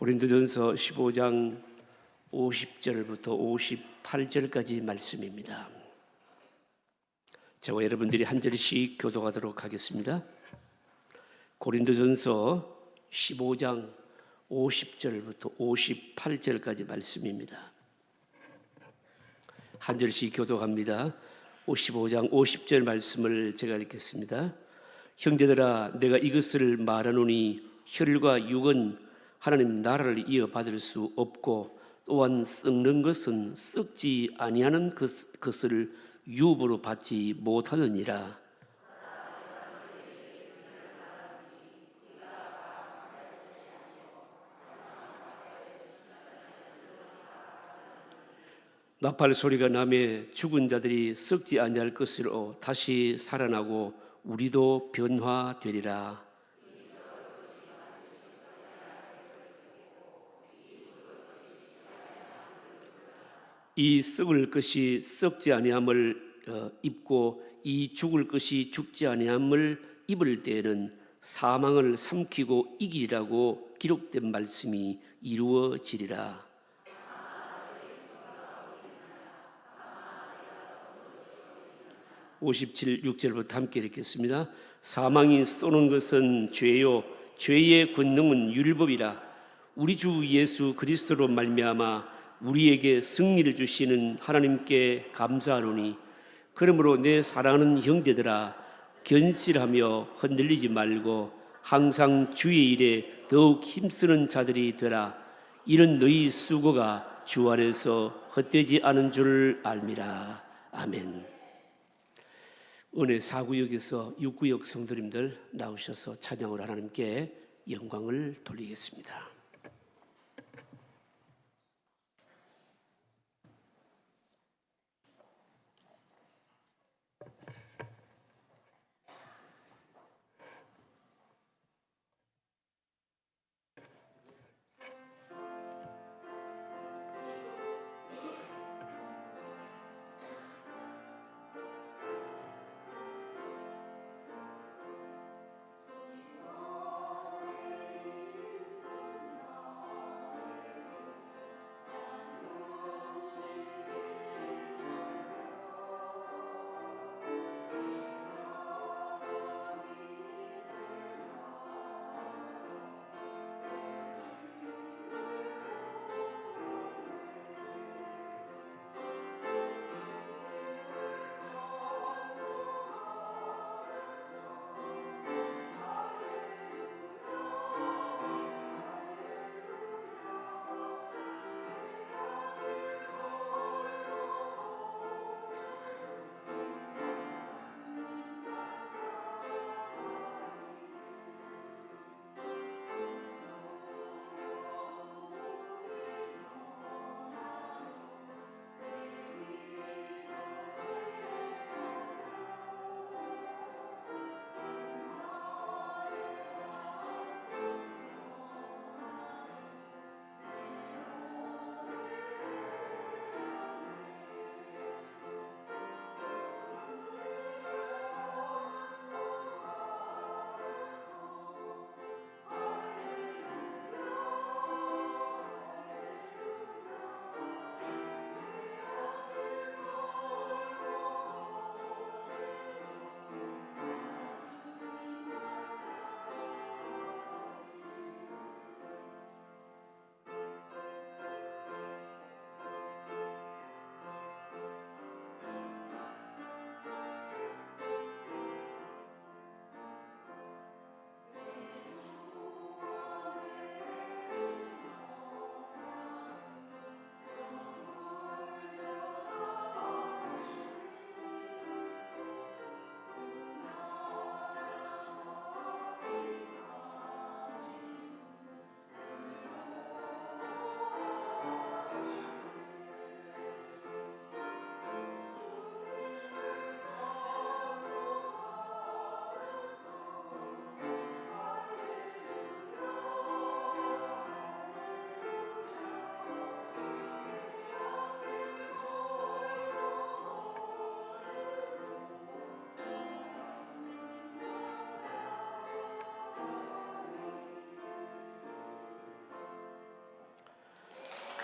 고린도전서 15장 50절부터 58절까지 말씀입니다. 저와 여러분들이 한 절씩 교독하도록 하겠습니다. 고린도전서 15장 50절부터 58절까지 말씀입니다. 한 절씩 교독합니다. 55장 50절 말씀을 제가 읽겠습니다. 형제들아, 내가 이것을 말하노니 혈과 육은 하나님 나라를 이어받을 수 없고, 또한 썩는 것은 썩지 아니하는 것을 유업으로 받지 못하느니라. 나팔 소리가 나매 죽은 자들이 썩지 아니할 것으로 다시 살아나고 우리도 변화되리라. 이 썩을 것이 썩지 아니함을 입고 이 죽을 것이 죽지 아니함을 입을 때에는 사망을 삼키고 이기리라고 기록된 말씀이 이루어지리라. 57, 6절부터 함께 읽겠습니다. 사망이 쏘는 것은 죄요, 죄의 권능은 율법이라. 우리 주 예수 그리스도로 말미암아 우리에게 승리를 주시는 하나님께 감사하노니, 그러므로 내 사랑하는 형제들아, 견실하며 흔들리지 말고 항상 주의 일에 더욱 힘쓰는 자들이 되라. 이는 너희 수고가 주 안에서 헛되지 않은 줄 알미라. 아멘. 은혜 4구역에서 6구역 성도님들 나오셔서 찬양으로 하나님께 영광을 돌리겠습니다.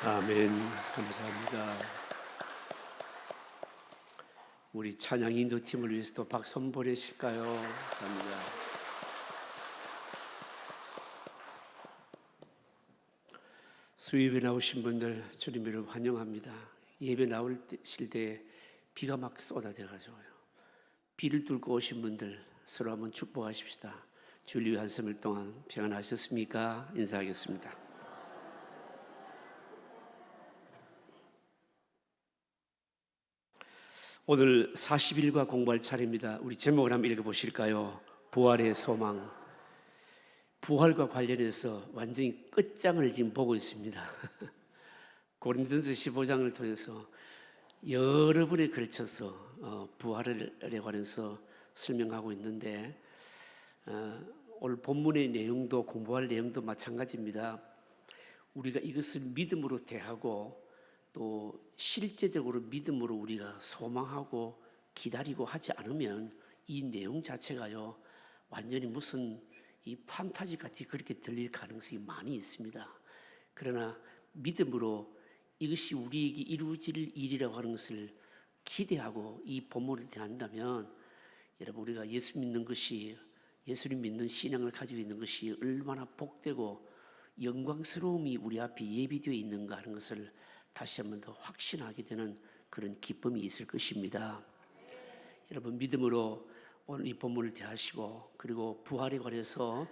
아멘. 감사합니다. 우리 찬양 인도팀을 위해서도 박수 한번 보내실까요? 감사합니다. 수요예배 나오신 분들 주님 이름 환영합니다. 예배 나오실 때 비가 막 쏟아져가지고요. 비를 뚫고 오신 분들 서로 한번 축복하십시다. 주일 한 3일 동안 평안하셨습니까? 인사하겠습니다. 오늘 40일과 공부할 차례입니다. 우리 제목을 한번 읽어보실까요? 부활의 소망. 부활과 관련해서 완전히 끝장을 지금 보고 있습니다. 고린도전서 15장을 통해서 여러 번에 걸쳐서 부활에 관해서 설명하고 있는데 오늘 본문의 내용도 공부할 내용도 마찬가지입니다. 우리가 이것을 믿음으로 대하고 또 실제적으로 믿음으로 우리가 소망하고 기다리고 하지 않으면 이 내용 자체가요 완전히 무슨 이 판타지 같이 그렇게 들릴 가능성이 많이 있습니다. 그러나 믿음으로 이것이 우리에게 이루어질 일이라고 하는 것을 기대하고 이 본문을 대한다면 여러분 우리가 예수 믿는 것이 예수님 믿는 신앙을 가지고 있는 것이 얼마나 복되고 영광스러움이 우리 앞에 예비되어 있는가 하는 것을 다시 한번 더 확신하게 되는 그런 기쁨이 있을 것입니다. 여러분 믿음으로 오늘 이 본문을 대하시고 그리고 부활에 관해서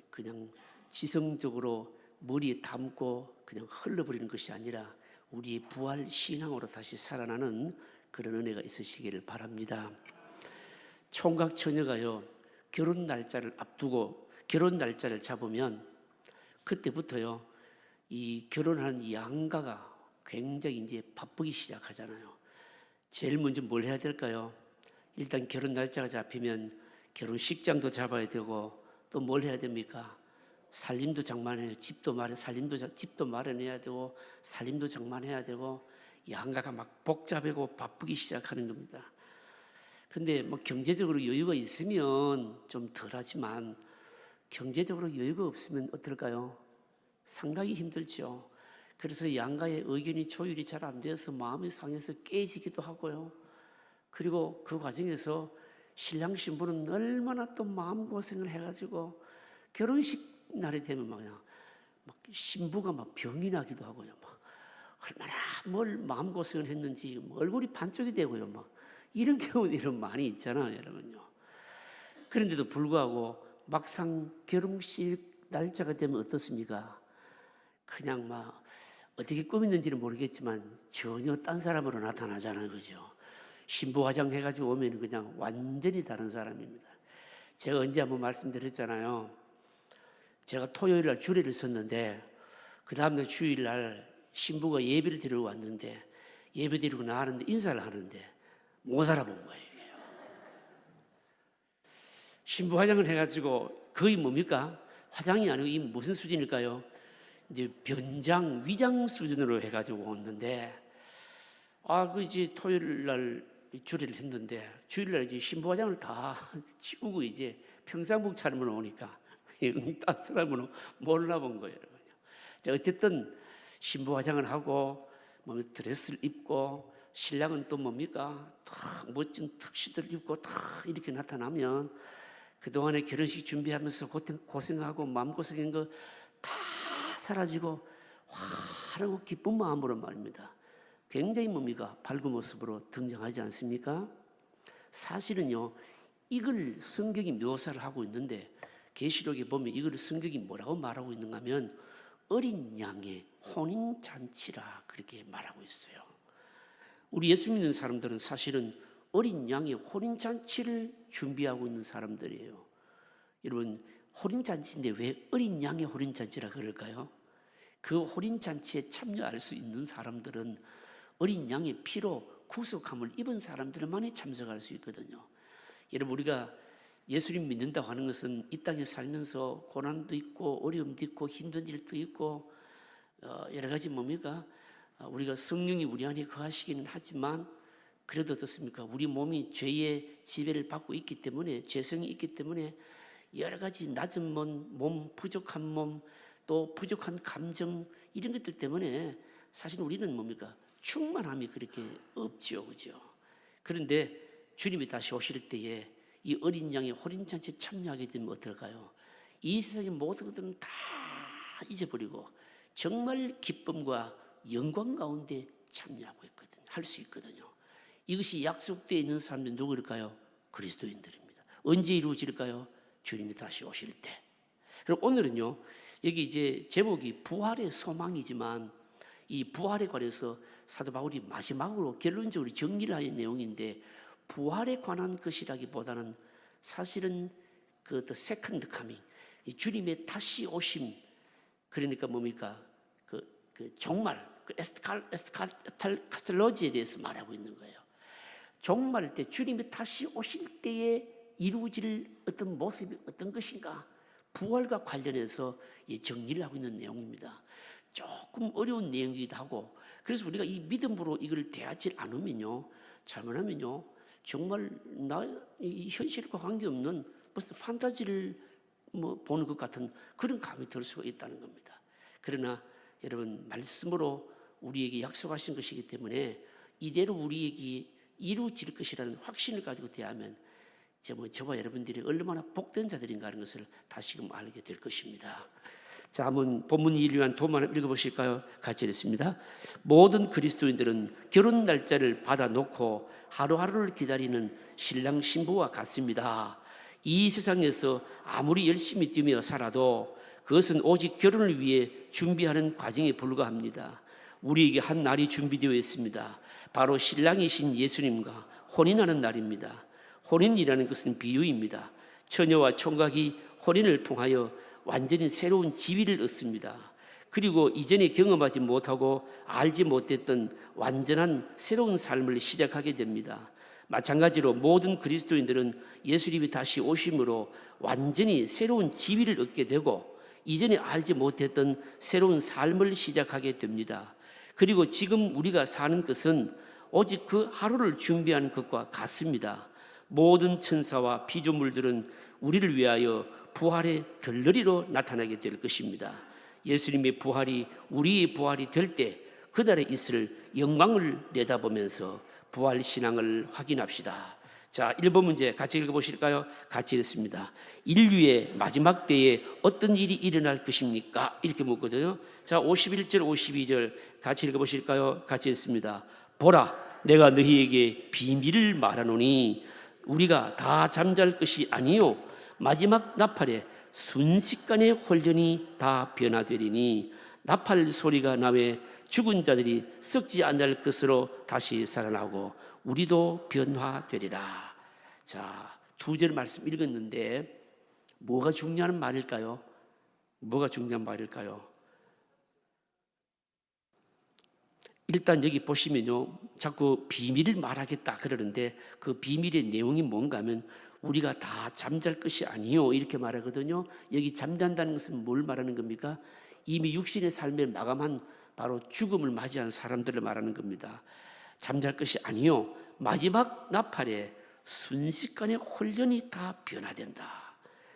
그냥 지성적으로 머리에 담고 그냥 흘러버리는 것이 아니라 우리의 부활 신앙으로 다시 살아나는 그런 은혜가 있으시기를 바랍니다. 총각 처녀가요 결혼 날짜를 앞두고 결혼 날짜를 잡으면 그때부터요 이 결혼하는 양가가 굉장히 이제 바쁘기 시작하잖아요. 제일 먼저 뭘 해야 될까요? 일단 결혼 날짜가 잡히면 결혼식장도 잡아야 되고 또 뭘 해야 됩니까? 살림도 장만해야 집도 마련해야 되고 살림도 장만해야 되고 양가가 막 복잡하고 바쁘기 시작하는 겁니다. 근데 뭐 경제적으로 여유가 있으면 좀 덜하지만 경제적으로 여유가 없으면 어떨까요? 상당히 힘들죠. 그래서 양가의 의견이 조율이 잘 안 돼서 마음이 상해서 깨지기도 하고요. 그리고 그 과정에서 신랑 신부는 얼마나 또 마음고생을 해가지고 결혼식 날이 되면 막 신부가 막 병이 나기도 하고요. 막 얼마나 뭘 마음고생을 했는지 얼굴이 반쪽이 되고요. 막 이런 경우들이 많이 있잖아요, 여러분요. 그런데도 불구하고 막상 결혼식 날짜가 되면 어떻습니까? 그냥 막 어떻게 꾸몄는지는 모르겠지만 전혀 딴 사람으로 나타나잖아요, 그죠? 신부 화장해가지고 오면 그냥 완전히 다른 사람입니다. 제가 언제 한번 말씀드렸잖아요. 제가 토요일 날 주례를 섰는데 그 다음날 주일 날 신부가 예배를 드리러 왔는데 예배 드리고 나가는데 인사를 하는데 못 알아본 거예요. 신부 화장을 해가지고 거의 뭡니까? 화장이 아니고 이 무슨 수준일까요? 이제 변장, 위장 수준으로 해가지고 왔는데 이제 토요일 날 주례를 했는데 주일날 이제 신부 화장을 다 치우고 이제 평상복 차림으로 오니까 딴 사람으로 몰라본 거예요, 여러분요. 어쨌든 신부 화장을 하고 몸에 드레스를 입고 신랑은 또 뭡니까? 탁 멋진 턱시도를 입고 탁 이렇게 나타나면 그동안에 결혼식 준비하면서 고생하고 마음고생한 거 다 사라지고 환하고 기쁜 마음으로 말입니다. 굉장히 뭡니까? 밝은 모습으로 등장하지 않습니까? 사실은요, 이걸 성경이 묘사를 하고 있는데 계시록에 보면 이걸 성경이 뭐라고 말하고 있는가 하면 어린 양의 혼인잔치라 그렇게 말하고 있어요. 우리 예수 믿는 사람들은 사실은 어린 양의 혼인잔치를 준비하고 있는 사람들이에요. 여러분, 혼인잔치인데 왜 어린 양의 혼인잔치라 그럴까요? 그 혼인잔치에 참여할 수 있는 사람들은 어린 양의 피로 구속함을 입은 사람들만이 참석할 수 있거든요. 여러분, 우리가 예수님 믿는다고 하는 것은 이 땅에 살면서 고난도 있고 어려움도 있고 힘든 일도 있고 여러 가지 뭡니까? 우리가 성령이 우리 안에 거하시기는 하지만 그래도 어떻습니까? 우리 몸이 죄의 지배를 받고 있기 때문에 죄성이 있기 때문에 여러 가지 낮은 몸, 부족한 몸, 또 부족한 감정 이런 것들 때문에 사실 우리는 뭡니까? 충만함이 그렇게 없지요, 그죠? 그런데 주님이 다시 오실 때에 이 어린 양의 호린잔치에 참여하게 되면 어떨까요? 이 세상의 모든 것들은 다 잊어버리고 정말 기쁨과 영광 가운데 참여하고 있거든요. 할 수 있거든요. 이것이 약속되어 있는 사람들이 누구일까요? 그리스도인들입니다. 언제 이루어질까요? 주님이 다시 오실 때. 그럼 오늘은요, 여기 이제 제목이 부활의 소망이지만 이 부활에 관해서 사도 바울이 마지막으로 결론적으로 정리를 하는 내용인데, 부활에 관한 것이라기보다는 사실은 그 the second coming, 주님의 다시 오심, 그러니까 뭡니까? 종말, 에스카탈로지에 대해서 말하고 있는 거예요. 종말 때 주님이 다시 오실 때에 이루어질 어떤 모습이 어떤 것인가, 부활과 관련해서 정리를 하고 있는 내용입니다. 조금 어려운 내용이기도 하고, 그래서 우리가 이 믿음으로 이걸 대하지 않으면요, 잘못하면요, 정말 이 현실과 관계없는 무슨 판타지를 보는 것 같은 그런 감이 들 수가 있다는 겁니다. 그러나 여러분, 말씀으로 우리에게 약속하신 것이기 때문에 이대로 우리에게 이루어질 것이라는 확신을 가지고 대하면 저와 여러분들이 얼마나 복된 자들인가 하는 것을 다시금 알게 될 것입니다. 자, 한번 본문 인류한 도만 읽어보실까요? 같이 읽습니다. 모든 그리스도인들은 결혼 날짜를 받아놓고 하루하루를 기다리는 신랑 신부와 같습니다. 이 세상에서 아무리 열심히 뛰며 살아도 그것은 오직 결혼을 위해 준비하는 과정에 불과합니다. 우리에게 한 날이 준비되어 있습니다. 바로 신랑이신 예수님과 혼인하는 날입니다. 혼인이라는 것은 비유입니다. 처녀와 총각이 혼인을 통하여 완전히 새로운 지위를 얻습니다. 그리고 이전에 경험하지 못하고 알지 못했던 완전한 새로운 삶을 시작하게 됩니다. 마찬가지로 모든 그리스도인들은 예수님이 다시 오심으로 완전히 새로운 지위를 얻게 되고 이전에 알지 못했던 새로운 삶을 시작하게 됩니다. 그리고 지금 우리가 사는 것은 오직 그 하루를 준비하는 것과 같습니다. 모든 천사와 피조물들은 우리를 위하여 부활의 덜러리로 나타나게 될 것입니다. 예수님의 부활이 우리의 부활이 될 때 그날에 있을 영광을 내다보면서 부활 신앙을 확인합시다. 자, 1번 문제 같이 읽어보실까요? 같이 읽습니다. 인류의 마지막 때에 어떤 일이 일어날 것입니까? 이렇게 묻거든요. 자, 51절 52절 같이 읽어보실까요? 같이 읽습니다. 보라, 내가 너희에게 비밀을 말하노니 우리가 다 잠잘 것이 아니요 마지막 나팔에 순식간에 홀전이 다 변화되리니 나팔 소리가 나매 죽은 자들이 썩지 않을 것으로 다시 살아나고 우리도 변화되리라. 자, 2절 말씀 읽었는데 뭐가 중요한 말일까요? 뭐가 중요한 말일까요? 일단 여기 보시면요, 자꾸 비밀을 말하겠다 그러는데 그 비밀의 내용이 뭔가 하면 우리가 다 잠잘 것이 아니요 이렇게 말하거든요. 여기 잠잔다는 것은 뭘 말하는 겁니까? 이미 육신의 삶을 마감한 바로 죽음을 맞이한 사람들을 말하는 겁니다. 잠잘 것이 아니요 마지막 나팔에 순식간에 홀전이 다 변화된다.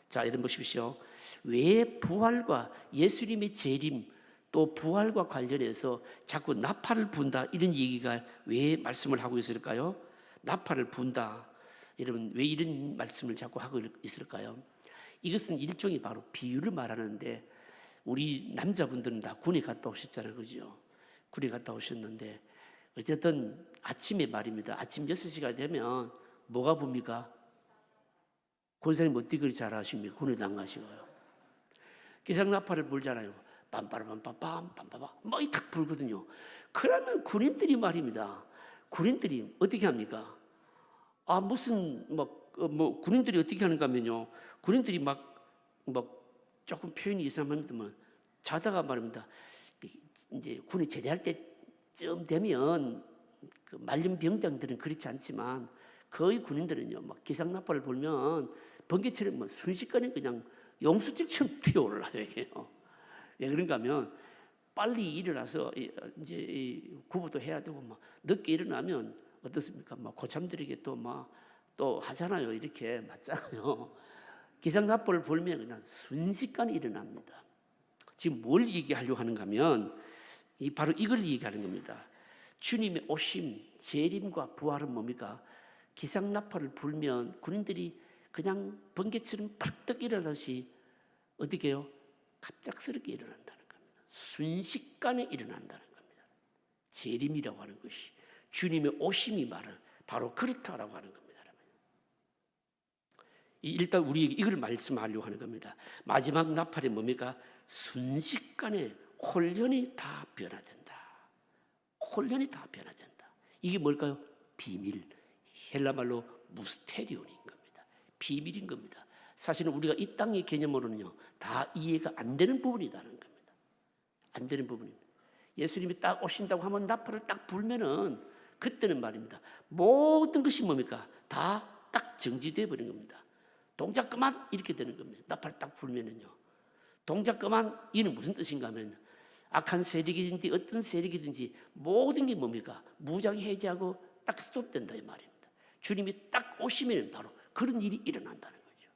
자, 여러분 보십시오. 왜 부활과 예수님의 재림 또 부활과 관련해서 자꾸 나팔을 분다 이런 얘기가 왜 말씀을 하고 있을까요? 나팔을 분다. 여러분 왜 이런 말씀을 자꾸 하고 있을까요? 이것은 일종의 바로 비유를 말하는데 우리 남자분들은 다 군에 갔다 오셨잖아요, 그죠? 군에 갔다 오셨는데 어쨌든 아침에 말입니다. 아침 6시가 되면 뭐가 봅니까? 권사님 어떻게 그리 잘하십니까? 군에도 안 가시고요. 기상나팔을 불잖아요. 빰빠라빰빰빰 빰빠밤 막 탁 불거든요. 그러면 군인들이 말입니다. 군인들이 어떻게 합니까? 무슨 군인들이 어떻게 하는가 하면요. 군인들이 막 조금 표현이 이상합니다만 자다가 말입니다. 이제 군에 제대할 때쯤 되면 그 말년 병장들은 그렇지 않지만 거의 군인들은요, 막 기상나팔을 불면 번개처럼 순식간에 그냥 용수질처럼 뛰어올라요, 이게요. 왜 그런가 하면 빨리 일어나서 이제 구부도 해야 되고 막 늦게 일어나면 어떻습니까? 막 고참들에게 또 하잖아요. 이렇게 맞잖아요. 기상나팔을 불면 그냥 순식간에 일어납니다. 지금 뭘 얘기하려고 하는가 하면 바로 이걸 얘기하는 겁니다. 주님의 오심, 재림과 부활은 뭡니까? 기상나팔을 불면 군인들이 그냥 번개처럼 펄떡 일어나듯이 어떻게 해요? 갑작스럽게 일어난다는 겁니다. 순식간에 일어난다는 겁니다. 재림이라고 하는 것이 주님의 오심이 말은 바로 그렇다라고 하는 겁니다. 일단 우리에게 이걸 말씀하려고 하는 겁니다. 마지막 나팔이 뭡니까? 순식간에 혼련이 다 변화된다. 혼련이 다 변화된다. 이게 뭘까요? 비밀. 헬라말로 무스테리온인 겁니다. 비밀인 겁니다. 사실은 우리가 이 땅의 개념으로는요, 다 이해가 안 되는 부분이라는 겁니다. 안 되는 부분입니다. 예수님이 딱 오신다고 하면 나팔을 딱 불면은 그때는 말입니다. 모든 것이 뭡니까? 다 딱 정지되어 버린 겁니다. 동작 그만 이렇게 되는 겁니다. 나팔을 딱 불면은요. 동작 그만 이는 무슨 뜻인가 하면 악한 세력이든지 어떤 세력이든지 모든 게 뭡니까? 무장 해제하고 딱 스톱된다 이 말입니다. 주님이 딱 오시면 바로 그런 일이 일어난다는 거죠.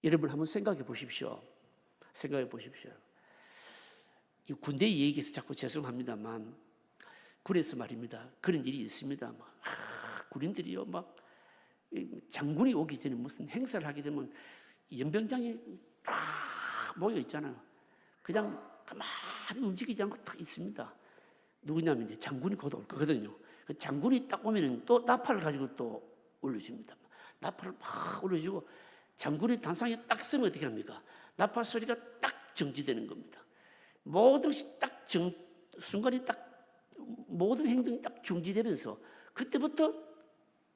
여러분 한번 생각해 보십시오. 생각해 보십시오. 이 군대 얘기해서 자꾸 죄송합니다만 군에서 말입니다. 그런 일이 있습니다. 군인들이요 막 장군이 오기 전에 무슨 행사를 하게 되면 연병장이 딱 모여 있잖아요. 그냥 가만히 움직이지 않고 딱 있습니다. 누구냐면 이제 장군이 곧 올 거거든요. 그 장군이 딱 오면은 또 나팔을 가지고 또 올려줍니다. 나팔을 막 올려주고 장군이 단상에 딱 서면 어떻게 합니까? 나팔 소리가 딱 정지되는 겁니다. 모든 것이 딱 순간이 딱 모든 행동이 딱 중지되면서 그때부터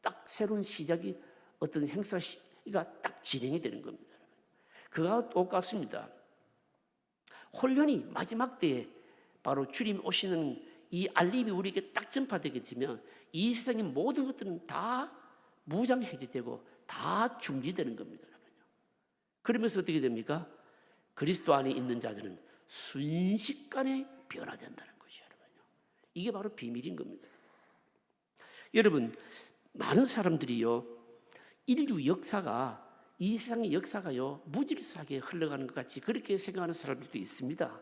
딱 새로운 시작이 어떤 행사가 딱 진행이 되는 겁니다. 그와 똑같습니다. 혼련이 마지막 때에 바로 주님 오시는 이 알림이 우리에게 딱 전파되게 되면 이 세상의 모든 것들은 다 무장 해제되고 다 중지되는 겁니다. 그러면서 어떻게 됩니까? 그리스도 안에 있는 자들은 순식간에 변화된다는 것이에요. 이게 바로 비밀인 겁니다. 여러분 많은 사람들이요 인류 역사가 이 세상의 역사가요 무질서하게 흘러가는 것 같이 그렇게 생각하는 사람들도 있습니다.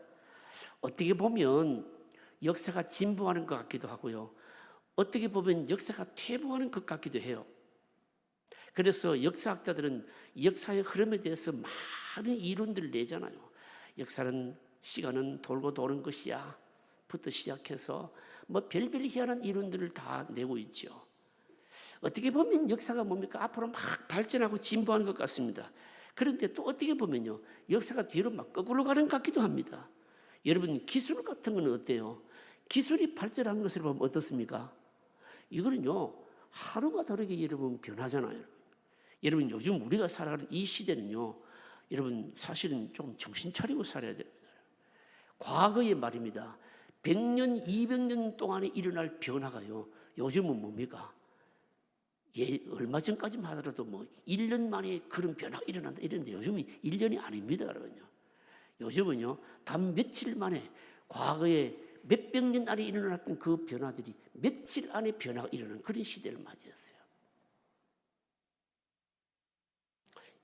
어떻게 보면 역사가 진보하는 것 같기도 하고요, 어떻게 보면 역사가 퇴보하는 것 같기도 해요. 그래서 역사학자들은 역사의 흐름에 대해서 많은 이론들을 내잖아요. 역사는 시간은 돌고 도는 것이야 부터 시작해서 뭐 별별 희한한 이론들을 다 내고 있죠. 어떻게 보면 역사가 뭡니까? 앞으로 막 발전하고 진보하는 것 같습니다. 그런데 또 어떻게 보면요 역사가 뒤로 막 거꾸로 가는 것 같기도 합니다. 여러분 기술 같은 건 어때요? 기술이 발전한 것을 보면 어떻습니까? 이거는요 하루가 다르게 여러분 변하잖아요. 여러분 요즘 우리가 살아가는 이 시대는요 여러분 사실은 좀 정신 차리고 살아야 됩니다. 과거의 말입니다. 100년, 200년 동안에 일어날 변화가요 요즘은 뭡니까? 얼마 전까지만 하더라도 뭐 1년 만에 그런 변화가 일어난다 이랬는데 요즘은 1년이 아닙니다. 여러분요. 요즘은요 단 며칠 만에 과거에 몇백 년 안에 일어났던 그 변화들이 며칠 안에 변화가 일어나는 그런 시대를 맞이했어요.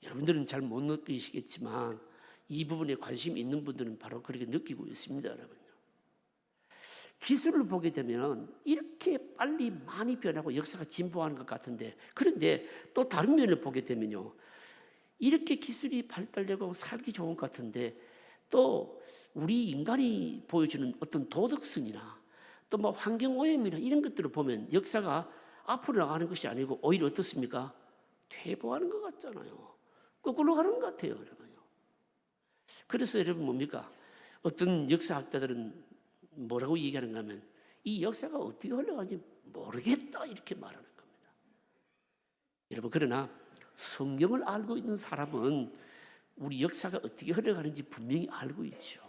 여러분들은 잘 못 느끼시겠지만 이 부분에 관심이 있는 분들은 바로 그렇게 느끼고 있습니다. 여러분요. 기술을 보게 되면 이렇게 빨리 많이 변하고 역사가 진보하는 것 같은데, 그런데 또 다른 면을 보게 되면요 이렇게 기술이 발달되고 살기 좋은 것 같은데 또 우리 인간이 보여주는 어떤 도덕성이나 또 뭐 환경오염이나 이런 것들을 보면 역사가 앞으로 나가는 것이 아니고 오히려 어떻습니까? 퇴보하는 것 같잖아요. 거꾸로 가는 것 같아요. 여러분요. 그래서 여러분 뭡니까? 어떤 역사학자들은 뭐라고 얘기하는가 하면 이 역사가 어떻게 흘러가는지 모르겠다 이렇게 말하는 겁니다. 여러분 그러나 성경을 알고 있는 사람은 우리 역사가 어떻게 흘러가는지 분명히 알고 있죠.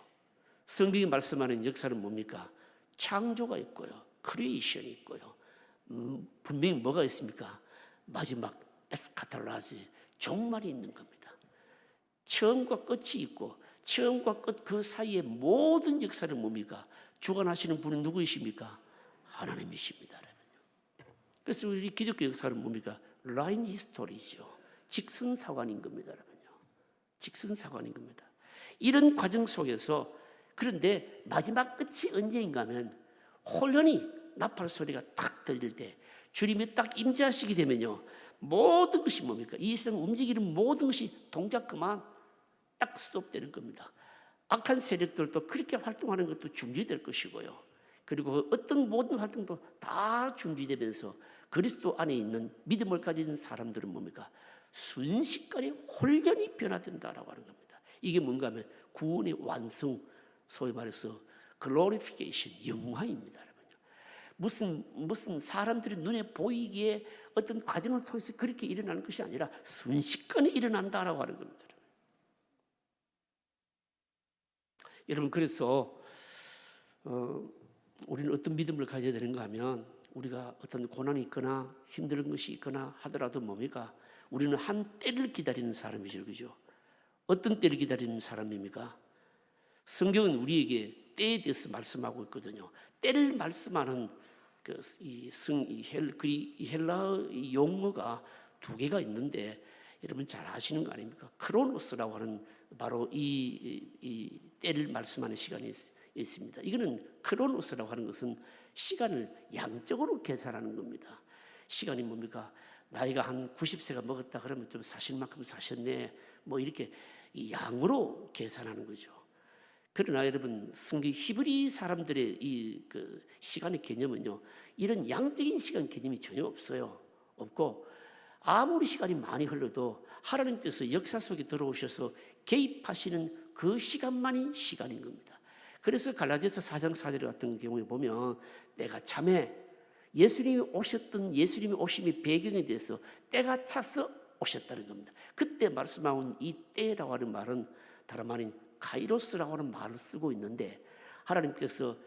성경이 말씀하는 역사는 뭡니까? 창조가 있고요, 크리에이션이 있고요, 분명히 뭐가 있습니까? 마지막 에스카탈라지, 종말이 있는 겁니다. 처음과 끝이 있고 처음과 끝 그 사이의 모든 역사는 뭡니까? 주관하시는 분은 누구이십니까? 하나님이십니다. 그래서 우리 기독교 역사는 뭡니까? 라인 히스토리죠. 직선사관인 겁니다. 직선사관인 겁니다. 이런 과정 속에서, 그런데 마지막 끝이 언제인가 하면 홀연히 나팔 소리가 탁 들릴 때, 주님이 딱 임재하시게 되면요, 모든 것이 뭡니까? 이 세상 움직이는 모든 것이 동작 그만 딱 스톱되는 겁니다. 악한 세력들도 그렇게 활동하는 것도 중지될 것이고요, 그리고 어떤 모든 활동도 다 중지되면서 그리스도 안에 있는 믿음을 가진 사람들은 뭡니까? 순식간에 홀연히 변화된다라고 하는 겁니다. 이게 뭔가 하면 구원의 완성, 소위 말해서 글로리피케이션, 영화입니다. 무슨 사람들이 눈에 보이기에 어떤 과정을 통해서 그렇게 일어나는 것이 아니라 순식간에 일어난다라고 하는 겁니다. 여러분, 그래서 우리는 어떤 믿음을 가져야 되는가 하면, 우리가 어떤 고난이 있거나 힘든 것이 있거나 하더라도 뭡니까? 우리는 한 때를 기다리는 사람이죠, 그죠? 어떤 때를 기다리는 사람입니까? 성경은 우리에게 때에 대해서 말씀하고 있거든요. 때를 말씀하는 이 헬라어 용어가 두 개가 있는데, 여러분 잘 아시는 거 아닙니까? 크로노스라고 하는 바로 이 때를 말씀하는 시간이 있습니다. 이거는 크로노스라고 하는 것은 시간을 양적으로 계산하는 겁니다. 시간이 뭡니까? 나이가 한 90세가 먹었다 그러면 좀 사실 만큼 사셨네, 뭐 이렇게 이 양으로 계산하는 거죠. 그러나 여러분, 성경 히브리 사람들의 시간의 개념은요, 이런 양적인 시간 개념이 전혀 없어요. 없고, 아무리 시간이 많이 흘러도 하나님께서 역사 속에 들어오셔서 개입하시는 그 시간만이 시간인 겁니다. 그래서 갈라디아서 4장 4절 같은 경우에 보면, 내가 참에 예수님이 오심의 배경에 대해서 때가 차서 오셨다는 겁니다. 그때 말씀하는 이 때라고 하는 말은 다름 아닌 카이로스라고 하는 말을 쓰고 있는데, 하나님께서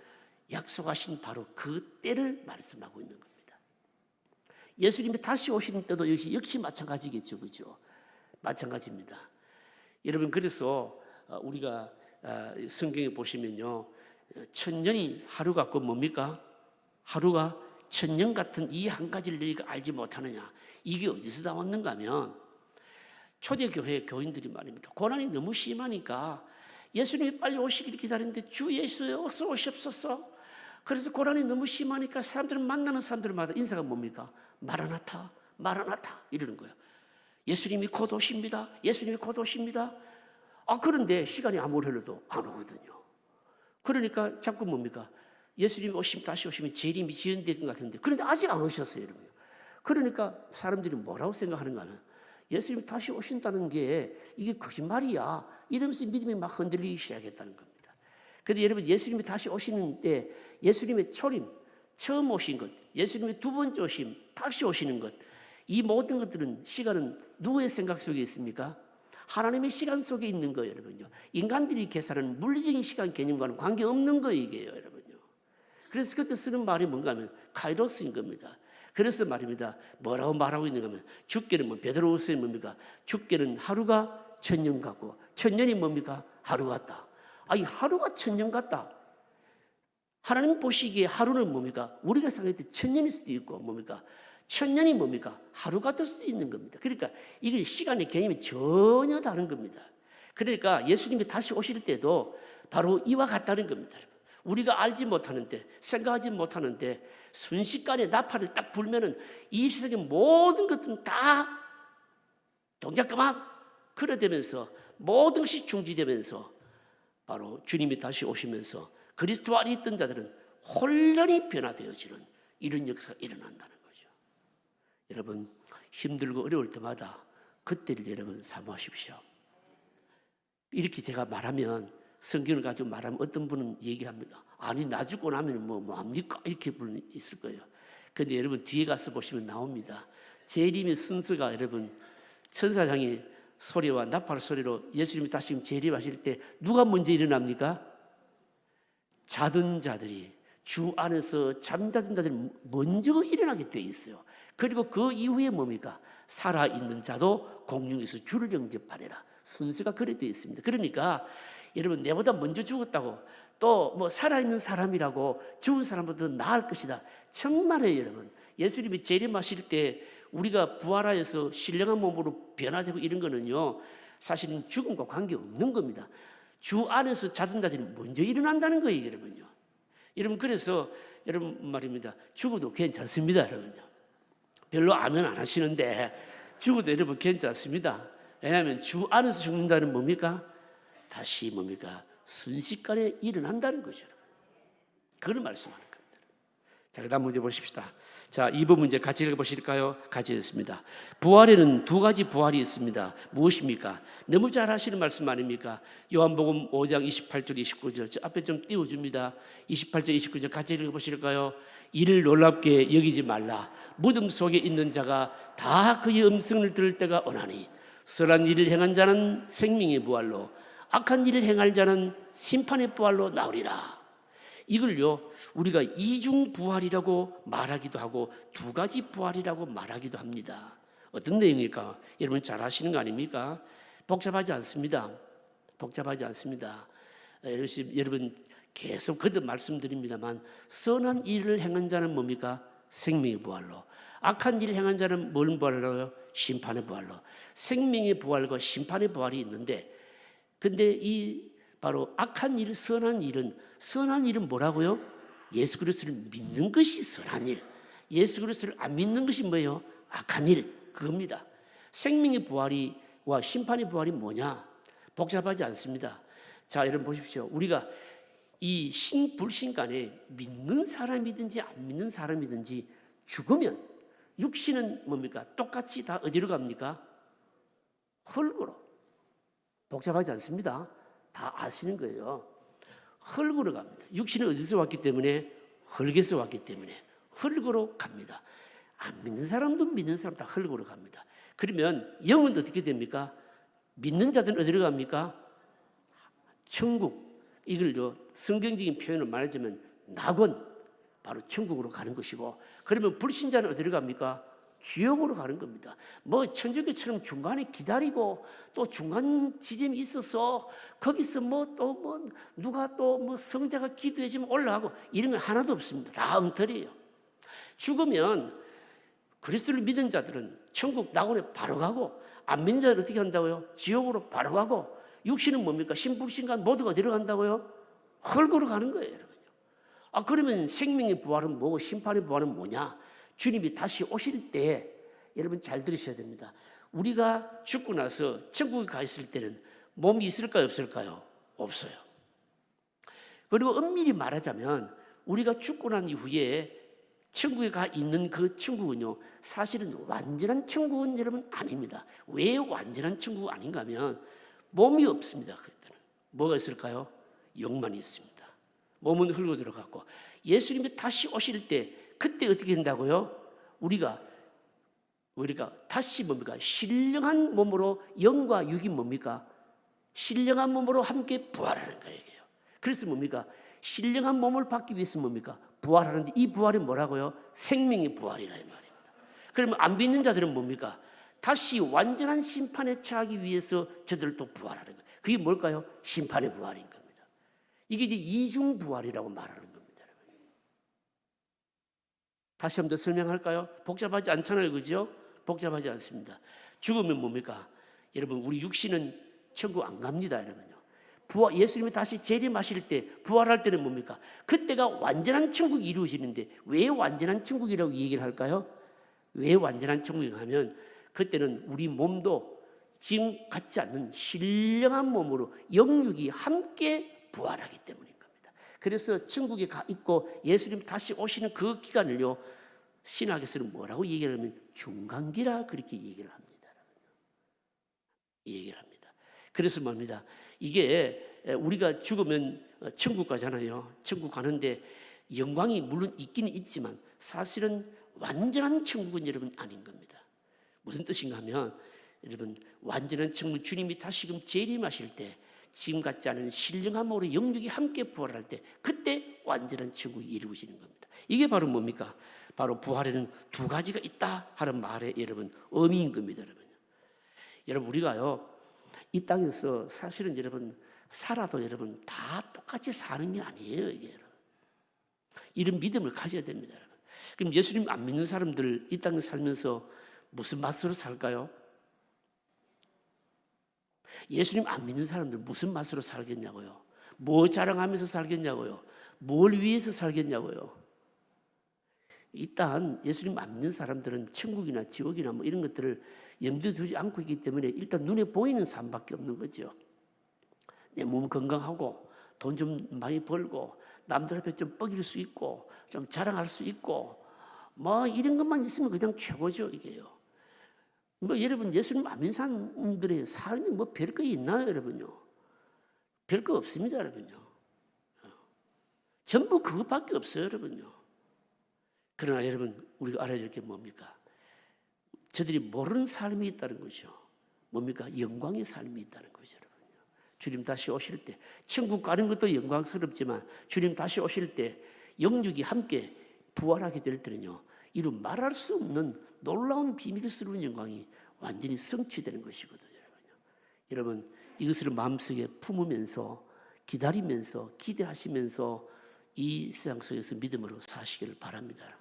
약속하신 바로 그 때를 말씀하고 있는 겁니다. 예수님이 다시 오시는 때도 역시 마찬가지겠죠, 그죠? 마찬가지입니다. 여러분, 그래서 우리가 성경에 보시면요, 천년이 하루 같고 뭡니까? 하루가 천년 같은 이 한 가지를 너희가 알지 못하느냐? 이게 어디서 나왔는가 하면, 초대교회 교인들이 말입니다. 고난이 너무 심하니까 예수님이 빨리 오시기를 기다리는데, 주 예수여 어서 오시옵소서. 그래서 고난이 너무 심하니까 사람들은, 만나는 사람들마다 인사가 뭡니까? 마라나타, 마라나타 이러는 거예요. 예수님이 곧 오십니다. 예수님이 곧 오십니다. 그런데 시간이 아무리 흘러도 안 오거든요. 그러니까 자꾸 뭡니까? 예수님이 오시면, 다시 오시면 재림이 지연될 것 같은데, 그런데 아직 안 오셨어요, 여러분. 그러니까 사람들이 뭐라고 생각하는가 하면, 예수님이 다시 오신다는 게 이게 거짓말이야 이러면서 믿음이 막 흔들리기 시작했다는 겁니다. 그런데 여러분, 예수님이 다시 오시는 때, 예수님의 초림, 처음 오신 것, 예수님의 두 번째 오심, 다시 오시는 것, 이 모든 것들은, 시간은 누구의 생각 속에 있습니까? 하나님의 시간 속에 있는 거예요, 여러분요. 인간들이 계산하는 물리적인 시간 개념과는 관계없는 거예요, 이게요, 여러분요. 그래서 그때 쓰는 말이 뭔가 하면 카이로스인 겁니다. 그래서 말입니다. 뭐라고 말하고 있는가 하면, 주께는 베드로후서에 뭡니까? 주께는 하루가 천년 같고 천년이 뭡니까? 하루 같다. 아니, 하루가 천년 같다. 하나님 보시기에 하루는 뭡니까? 우리가 생각할 때 천년일 수도 있고, 뭡니까? 천년이 뭡니까? 하루 같을 수도 있는 겁니다. 그러니까 이게 시간의 개념이 전혀 다른 겁니다. 그러니까 예수님이 다시 오실 때도 바로 이와 같다는 겁니다. 우리가 알지 못하는데, 생각하지 못하는데, 순식간에 나팔을 딱 불면은 이 세상의 모든 것들은 다 동작 그만 그러되면서, 모든 것이 중지되면서, 바로 주님이 다시 오시면서 그리스도 안에 있던 자들은 혼란이 변화되어지는 이런 역사가 일어난다는 거죠. 여러분, 힘들고 어려울 때마다 그때를 여러분 사모하십시오. 이렇게 제가 말하면, 성경을 가지고 말하면 어떤 분은 얘기합니다. 아니, 나 죽고 나면 뭐 합니까? 이렇게 분이 있을 거예요. 그런데 여러분, 뒤에 가서 보시면 나옵니다. 재림의 순서가, 여러분, 천사장의 소리와 나팔 소리로 예수님이 다시 재림하실 때 누가 먼저 일어납니까? 자던 자들이, 주 안에서 잠자던 자들이 먼저 일어나게 돼 있어요. 그리고 그 이후에 뭡니까? 살아있는 자도 공중에서 주를 영접하리라. 순서가 그래 되어 있습니다. 그러니까 여러분, 내보다 먼저 죽었다고 또 뭐 살아있는 사람이라고 죽은 사람보다 더 나을 것이다, 정말이에요. 여러분, 예수님이 재림하실 때 우리가 부활하여서 신령한 몸으로 변화되고 이런 거는요, 사실은 죽음과 관계없는 겁니다. 주 안에서 자던 자들이 먼저 일어난다는 거예요, 여러분요. 여러분, 그래서 여러분 말입니다. 죽어도 괜찮습니다, 여러분요. 별로 아멘 안 하시는데 죽어도 여러분 괜찮습니다. 왜냐하면 주 안에서 죽는다는 뭡니까? 다시 뭡니까? 순식간에 일어난다는 거죠. 그걸 말씀하는 겁니다. 자, 그 다음 문제 보십시다. 자, 2번 문제 같이 읽어보실까요? 같이 읽습니다. 부활에는 두 가지 부활이 있습니다. 무엇입니까? 너무 잘 하시는 말씀 아닙니까? 요한복음 5장 28절 29절. 저 앞에 좀 띄워줍니다. 28절 29절 같이 읽어보실까요? 이를 놀랍게 여기지 말라. 무덤 속에 있는 자가 다 그의 음성을 들을 때가 오나니 선한 일을 행한 자는 생명의 부활로, 악한 일을 행할 자는 심판의 부활로 나오리라. 이걸요, 우리가 이중 부활이라고 말하기도 하고 두 가지 부활이라고 말하기도 합니다. 어떤 내용일까? 여러분 잘 아시는 거 아닙니까? 복잡하지 않습니다. 복잡하지 않습니다. 여러분 계속 거듭 말씀드립니다만, 선한 일을 행한 자는 뭡니까? 생명의 부활로. 악한 일을 행한 자는 뭘 부활로요? 심판의 부활로. 생명의 부활과 심판의 부활이 있는데, 근데 이 바로 악한 일, 선한 일은 뭐라고요? 예수 그리스도를 믿는 것이 선한 일. 예수 그리스도를 안 믿는 것이 뭐예요? 악한 일. 그겁니다. 생명의 부활이와 심판의 부활이 뭐냐? 복잡하지 않습니다. 자, 여러분 보십시오. 우리가 이 신불신 간에 믿는 사람이든지 안 믿는 사람이든지 죽으면 육신은 뭡니까? 똑같이 다 어디로 갑니까? 흙으로. 복잡하지 않습니다. 다 아시는 거예요. 흙으로 갑니다. 육신은 어디서 왔기 때문에? 흙에서 왔기 때문에 흙으로 갑니다. 안 믿는 사람도 믿는 사람 다 흙으로 갑니다. 그러면 영은 어떻게 됩니까? 믿는 자들은 어디로 갑니까? 천국. 이걸요, 성경적인 표현을 말하자면 낙원, 바로 천국으로 가는 것이고, 그러면 불신자는 어디로 갑니까? 지옥으로 가는 겁니다. 뭐 천주교처럼 중간에 기다리고 또 중간 지점이 있어서 거기서 누가 또 성자가 기도해주면 올라가고 이런 건 하나도 없습니다. 다 엉터리예요. 죽으면 그리스도를 믿은 자들은 천국 낙원에 바로 가고, 안 믿는 자들은 어떻게 한다고요? 지옥으로 바로 가고, 육신은 뭡니까? 신불신간 모두가 어디로 간다고요? 흙으로 가는 거예요, 여러분요. 그러면 생명의 부활은 뭐고 심판의 부활은 뭐냐? 주님이 다시 오실 때, 여러분 잘 들으셔야 됩니다. 우리가 죽고 나서 천국에 가 있을 때는 몸이 있을까요, 없을까요? 없어요. 그리고 엄밀히 말하자면 우리가 죽고 난 이후에 천국에 가 있는 그 천국은요, 사실은 완전한 천국은 여러분 아닙니다. 왜 완전한 천국 아닌가 하면 몸이 없습니다. 그때는 뭐가 있을까요? 영만 있습니다. 몸은 흙으로 들어갔고, 예수님이 다시 오실 때 그때 어떻게 된다고요? 우리가 다시 뭡니까? 신령한 몸으로, 영과 육이 뭡니까? 신령한 몸으로 함께 부활하는 거예요. 그래서 뭡니까? 신령한 몸을 받기 위해서 뭡니까? 부활하는데, 이 부활이 뭐라고요? 생명의 부활이라 이 말입니다. 그러면 안 믿는 자들은 뭡니까? 다시 완전한 심판에 처하기 위해서 저들도 부활하는 거예요. 그게 뭘까요? 심판의 부활인 겁니다. 이게 이제 이중 부활이라고 말하는 겁니다. 다시 한 번 더 설명할까요? 복잡하지 않잖아요, 그죠? 복잡하지 않습니다. 죽으면 뭡니까? 여러분, 우리 육신은 천국 안 갑니다, 여러분요. 예수님이 다시 재림하실 때, 부활할 때는 뭡니까? 그때가 완전한 천국이 이루어지는데, 왜 완전한 천국이라고 얘기를 할까요? 왜 완전한 천국인가 하면, 그때는 우리 몸도 지금 같지 않는 신령한 몸으로 영육이 함께 부활하기 때문인 겁니다. 그래서 천국에 가 있고 예수님 다시 오시는 그 기간을요, 신학에서는 뭐라고 얘기를 하면 중간기라 그렇게 얘기를 합니다. 얘기를 합니다. 그래서 뭡니다. 이게 우리가 죽으면 천국 가잖아요. 천국 가는데 영광이 물론 있기는 있지만 사실은 완전한 천국은 여러분 아닌 겁니다. 무슨 뜻인가 하면, 여러분 완전한 천국, 주님이 다시금 재림하실 때 지금 같지 않은 신령함으로 영육이 함께 부활할 때, 그때 완전한 천국이 이루어지는 겁니다. 이게 바로 뭡니까? 바로 부활에는 두 가지가 있다 하는 말의 여러분 의미인 겁니다. 여러분 우리가요, 이 땅에서 사실은 여러분 살아도 여러분 다 똑같이 사는 게 아니에요. 이게 여러분. 이런 믿음을 가져야 됩니다. 여러분. 그럼 예수님 안 믿는 사람들 이 땅에 살면서 무슨 맛으로 살까요? 예수님 안 믿는 사람들 무슨 맛으로 살겠냐고요? 뭐 자랑하면서 살겠냐고요? 뭘 위해서 살겠냐고요? 일단 예수님 안 믿는 사람들은 천국이나 지옥이나 뭐 이런 것들을 염두에 두지 않고 있기 때문에 일단 눈에 보이는 삶밖에 없는 거죠. 내 몸 건강하고 돈 좀 많이 벌고 남들 앞에 좀 뻐길 수 있고 좀 자랑할 수 있고 뭐 이런 것만 있으면 그냥 최고죠, 이게요. 뭐 여러분 예수님 안 믿는 사람들의 삶이 뭐 별거 있나요, 여러분요? 별거 없습니다, 여러분요. 전부 그것밖에 없어요, 여러분요. 그러나 여러분 우리가 알아야 될 게 뭡니까? 저들이 모르는 삶이 있다는 거죠. 뭡니까? 영광의 삶이 있다는 거죠, 여러분요. 주님 다시 오실 때 천국 가는 것도 영광스럽지만 주님 다시 오실 때 영육이 함께 부활하게 될 때는요, 이루 말할 수 없는 놀라운 비밀스러운 영광이 완전히 성취되는 것이거든요, 여러분요. 여러분 이것을 마음속에 품으면서 기다리면서 기대하시면서 이 세상 속에서 믿음으로 사시기를 바랍니다.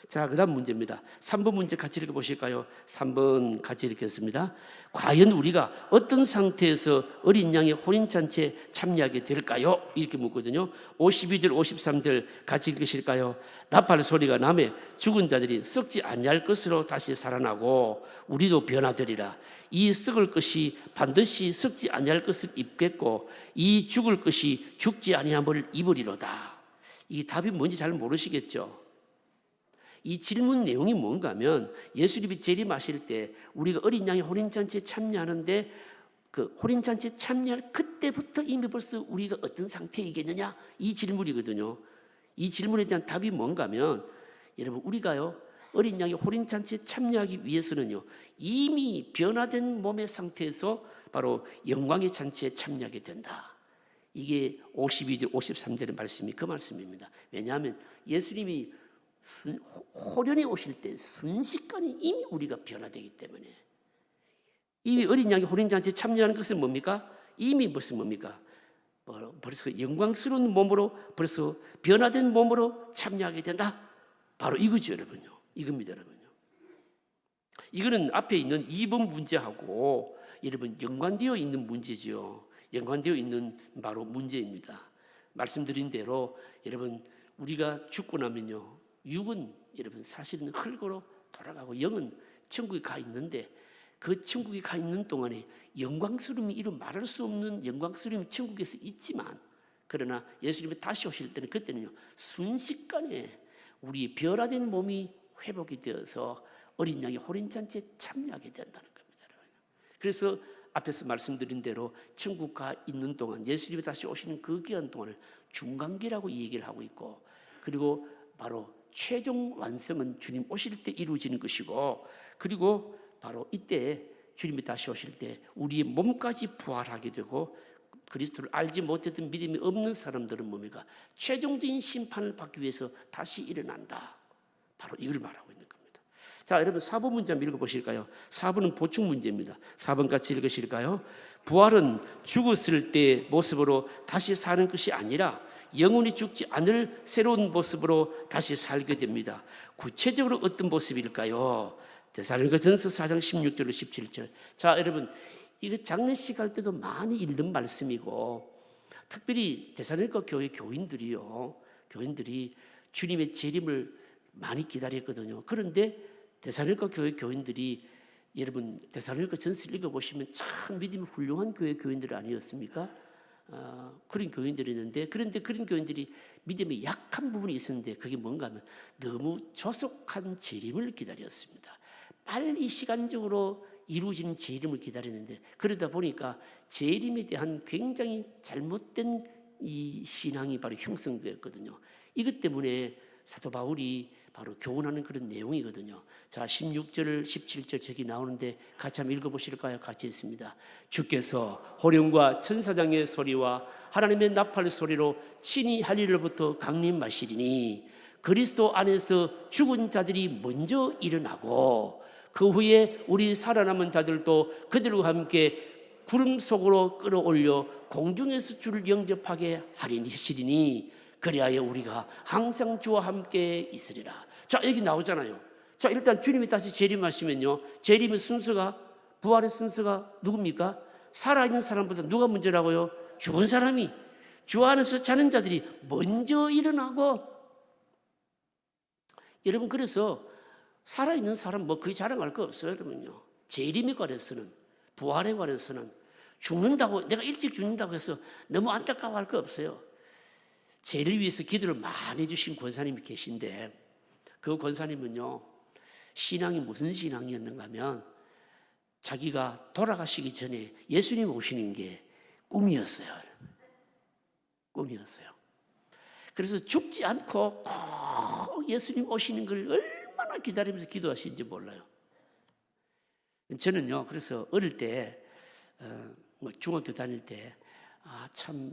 자, 그 다음 문제입니다. 3번 문제 같이 읽어보실까요? 3번 같이 읽겠습니다. 과연 우리가 어떤 상태에서 어린 양의 혼인잔치에 참여하게 될까요? 이렇게 묻거든요. 52절 53절 같이 읽으실까요? 나팔 소리가 나매 죽은 자들이 썩지 아니할 것으로 다시 살아나고 우리도 변화되리라. 이 썩을 것이 반드시 썩지 아니할 것을 입겠고 이 죽을 것이 죽지 아니함을 입으리로다. 이 답이 뭔지 잘 모르시겠죠? 이 질문 내용이 뭔가 하면 예수님이 재림하실 때 우리가 어린 양의 혼인잔치에 참여하는데 그 혼인잔치에 참여할 그때부터 이미 벌써 우리가 어떤 상태이겠느냐, 이 질문이거든요. 이 질문에 대한 답이 뭔가 하면 여러분 우리가요 어린 양의 혼인잔치에 참여하기 위해서는요 이미 변화된 몸의 상태에서 바로 영광의 잔치에 참여하게 된다. 이게 52절 53절의 말씀이 그 말씀입니다. 왜냐하면 예수님이 호련히 오실 때 순식간에 이미 우리가 변화되기 때문에, 이미 어린 양의 혼인잔치에 참여하는 것은 뭡니까? 이미 무슨 뭡니까? 벌써 영광스러운 몸으로 벌써 변화된 몸으로 참여하게 된다. 바로 이거죠, 여러분요. 이겁니다, 여러분요. 이거는 앞에 있는 2번 문제하고 여러분 연관되어 있는 문제죠. 연관되어 있는 바로 문제입니다. 말씀드린 대로 여러분 우리가 죽고 나면요 육은 여러분 사실은 흙으로 돌아가고 영은 천국에 가 있는데 그 천국에 가 있는 동안에 영광스러움이 이루 말할 수 없는 영광스러움이 천국에서 있지만, 그러나 예수님이 다시 오실 때는 그때는요 순식간에 우리 변화된 몸이 회복이 되어서 어린 양의 혼인잔치에 참여하게 된다는 겁니다. 그래서 앞에서 말씀드린 대로 천국 가 있는 동안 예수님이 다시 오시는 그 기간 동안을 중간기라고 얘기를 하고 있고, 그리고 바로 최종 완성은 주님 오실 때 이루어지는 것이고, 그리고 바로 이때 주님이 다시 오실 때 우리의 몸까지 부활하게 되고 그리스도를 알지 못했던 믿음이 없는 사람들은 뭡니까? 최종적인 심판을 받기 위해서 다시 일어난다. 바로 이걸 말하고 있는 겁니다. 자, 여러분 4번 문제 한번 읽어보실까요? 4번은 보충 문제입니다. 4번 같이 읽으실까요? 부활은 죽었을 때의 모습으로 다시 사는 것이 아니라 영원히 죽지 않을 새로운 모습으로 다시 살게 됩니다. 구체적으로 어떤 모습일까요? 데살로니가전서 4장 16절로 17절. 자, 여러분 이거 장례식 할 때도 많이 읽는 말씀이고, 특별히 데살로니가 교회 교인들이요, 교인들이 주님의 재림을 많이 기다렸거든요. 그런데 데살로니가 교회 교인들이 여러분 데살로니가 전서를 읽어보시면 참 믿음이 훌륭한 교회 교인들 아니었습니까? 그런 교인들이 있는데, 그런데 그런 교인들이 믿음에 약한 부분이 있었는데 그게 뭔가 하면 너무 조속한 재림을 기다렸습니다. 빨리 시간적으로 이루어지는 재림을 기다렸는데, 그러다 보니까 재림에 대한 굉장히 잘못된 이 신앙이 바로 형성되었거든요. 이것 때문에 사도 바울이 바로 교훈하는 그런 내용이거든요. 자, 16절, 17절 저기 나오는데 같이 한번 읽어보실까요? 같이 있습니다. 주께서 호령과 천사장의 소리와 하나님의 나팔 소리로 친히 할일로부터 강림하시리니 그리스도 안에서 죽은 자들이 먼저 일어나고 그 후에 우리 살아남은 자들도 그들과 함께 구름 속으로 끌어올려 공중에서 주를 영접하게 하시리니 그리하여 우리가 항상 주와 함께 있으리라. 자, 여기 나오잖아요. 자, 일단 주님이 다시 재림하시면요, 재림의 순서가 부활의 순서가 누굽니까? 살아있는 사람보다 누가 먼저라고요? 죽은 사람이. 주 안에서 자는 자들이 먼저 일어나고. 여러분, 그래서 살아있는 사람 뭐 거의 자랑할 거 없어요, 여러분요. 재림에 관해서는, 부활에 관해서는 죽는다고, 내가 일찍 죽는다고 해서 너무 안타까워할 거 없어요. 죄를 위해서 기도를 많이 해주신 권사님이 계신데, 그 권사님은요, 신앙이 무슨 신앙이었는가 하면 자기가 돌아가시기 전에 예수님 오시는 게 꿈이었어요. 꿈이었어요. 그래서 죽지 않고 꼭 예수님 오시는 걸 얼마나 기다리면서 기도하시는지 몰라요. 저는요, 그래서 어릴 때, 중학교 다닐 때, 참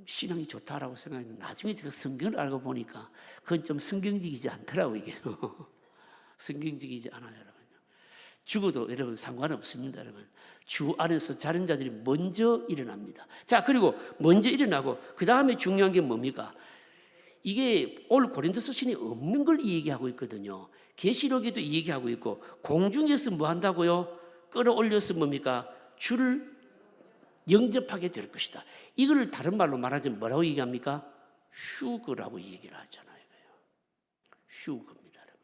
신앙이 좋다라고 생각했는데, 나중에 제가 성경을 알고 보니까 그건 좀 성경적이지 않더라고요, 이게. 성경적이지 않아요, 여러분. 죽어도 여러분 상관없습니다, 여러분. 주 안에서 자는 자들이 먼저 일어납니다. 자, 그리고 먼저 일어나고 그 다음에 중요한 게 뭡니까? 이게 오늘 고린도서 신이 없는 걸 얘기하고 있거든요. 계시록에도 얘기하고 있고, 공중에서 뭐 한다고요? 끌어올려서 뭡니까? 주를 영접하게 될 것이다. 이걸 다른 말로 말하자면 뭐라고 얘기합니까? 휴거라고 얘기를 하잖아요. 휴거입니다, 여러분.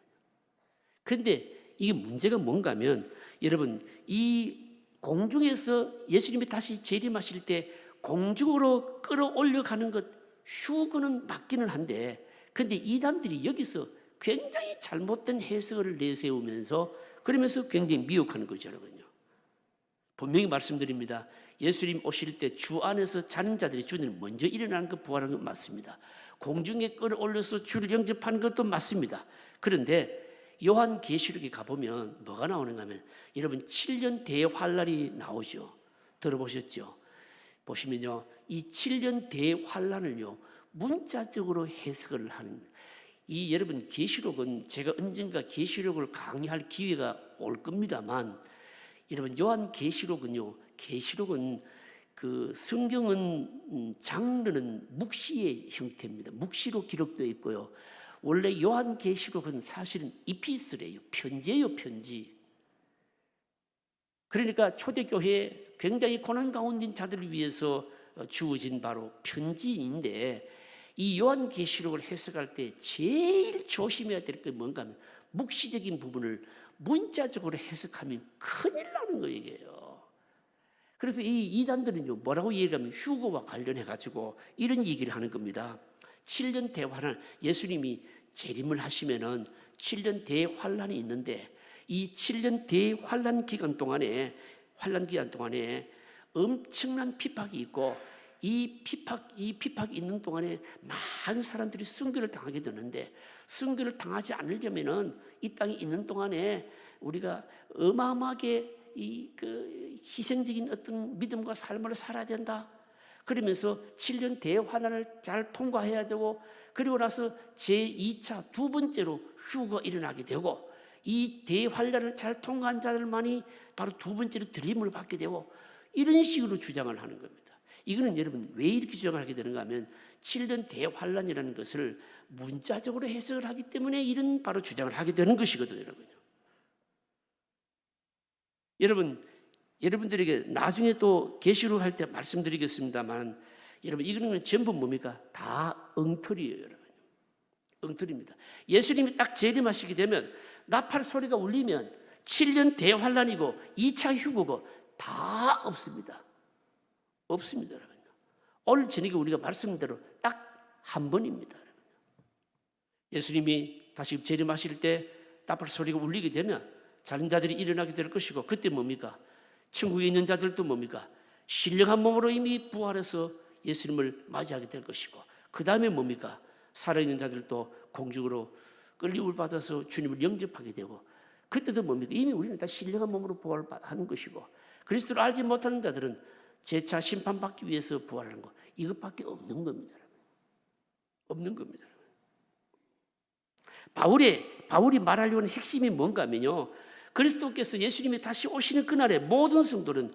그런데 이게 문제가 뭔가 하면, 여러분, 이 공중에서 예수님이 다시 재림하실 때 공중으로 끌어올려 가는 것, 휴거는 맞기는 한데, 근데 이단들이 여기서 굉장히 잘못된 해석을 내세우면서, 그러면서 굉장히 미혹하는 거죠, 여러분요. 분명히 말씀드립니다. 예수님 오실 때 주 안에서 자는 자들이 주는 먼저 일어나는 것, 부활하는 것 맞습니다. 공중에 끌어올려서 주를 영접하는 것도 맞습니다. 그런데 요한계시록에 가보면 뭐가 나오는가 하면, 여러분 7년 대환란이 나오죠. 들어보셨죠? 보시면요, 이 7년 대환란을요 문자적으로 해석을 하는, 이 여러분 계시록은 제가 언젠가 계시록을 강의할 기회가 올 겁니다만, 여러분 요한계시록은요, 계시록은 그 성경은 장르는 묵시의 형태입니다. 묵시로 기록되어 있고요. 원래 요한계시록은 사실은 이피스래요. 편지예요, 편지. 그러니까 초대교회에 굉장히 고난 가운데인 자들을 위해서 주어진 바로 편지인데, 이 요한계시록을 해석할 때 제일 조심해야 될 게 뭔가 하면, 묵시적인 부분을 문자적으로 해석하면 큰일 나는 거예요. 그래서 이 이단들은요, 뭐라고 얘기하면 휴거와 관련해가지고 이런 얘기를 하는 겁니다. 7년 대환란, 예수님이 재림을 하시면은 7년 대환란이 있는데, 이 7년 대환란 기간 동안에, 환란 기간 동안에 엄청난 핍박이 있고, 이 핍박이 있는 동안에 많은 사람들이 순교를 당하게 되는데, 순교를 당하지 않으려면은 이 땅에 있는 동안에 우리가 어마어마하게 희생적인 어떤 믿음과 삶을 살아야 된다. 그러면서 7년 대환란을 잘 통과해야 되고, 그리고 나서 제2차 두 번째로 휴거가 일어나게 되고, 이 대환란을 잘 통과한 자들만이 바로 두 번째로 들림을 받게 되고, 이런 식으로 주장을 하는 겁니다. 이거는 여러분 왜 이렇게 주장하게 되는가 하면, 7년 대환란이라는 것을 문자적으로 해석을 하기 때문에 이런 바로 주장을 하게 되는 것이거든요, 여러분요. 여러분들에게 나중에 또 계시록 할 때 말씀드리겠습니다만, 여러분 이거는 전부 뭡니까? 다 엉터리예요, 여러분. 엉터리입니다. 예수님이 딱 재림하시게 되면 나팔 소리가 울리면 7년 대환란이고 2차 휴거고 다 없습니다. 없습니다, 여러분. 오늘 저녁에 우리가 말씀대로 딱 한 번입니다, 여러분. 예수님이 다시 재림하실 때 나팔 소리가 울리게 되면 자는 자들이 일어나게 될 것이고, 그때 뭡니까? 천국에 있는 자들도 뭡니까? 신령한 몸으로 이미 부활해서 예수님을 맞이하게 될 것이고, 그 다음에 뭡니까? 살아있는 자들도 공중으로 끌림을 받아서 주님을 영접하게 되고, 그때도 뭡니까? 이미 우리는 다 신령한 몸으로 부활하는 것이고, 그리스도를 알지 못하는 자들은 재차 심판받기 위해서 부활하는 것, 이것밖에 없는 겁니다. 없는 겁니다. 바울이 말하려고 하는 핵심이 뭔가 하면요, 그리스도께서 예수님이 다시 오시는 그날에 모든 성도는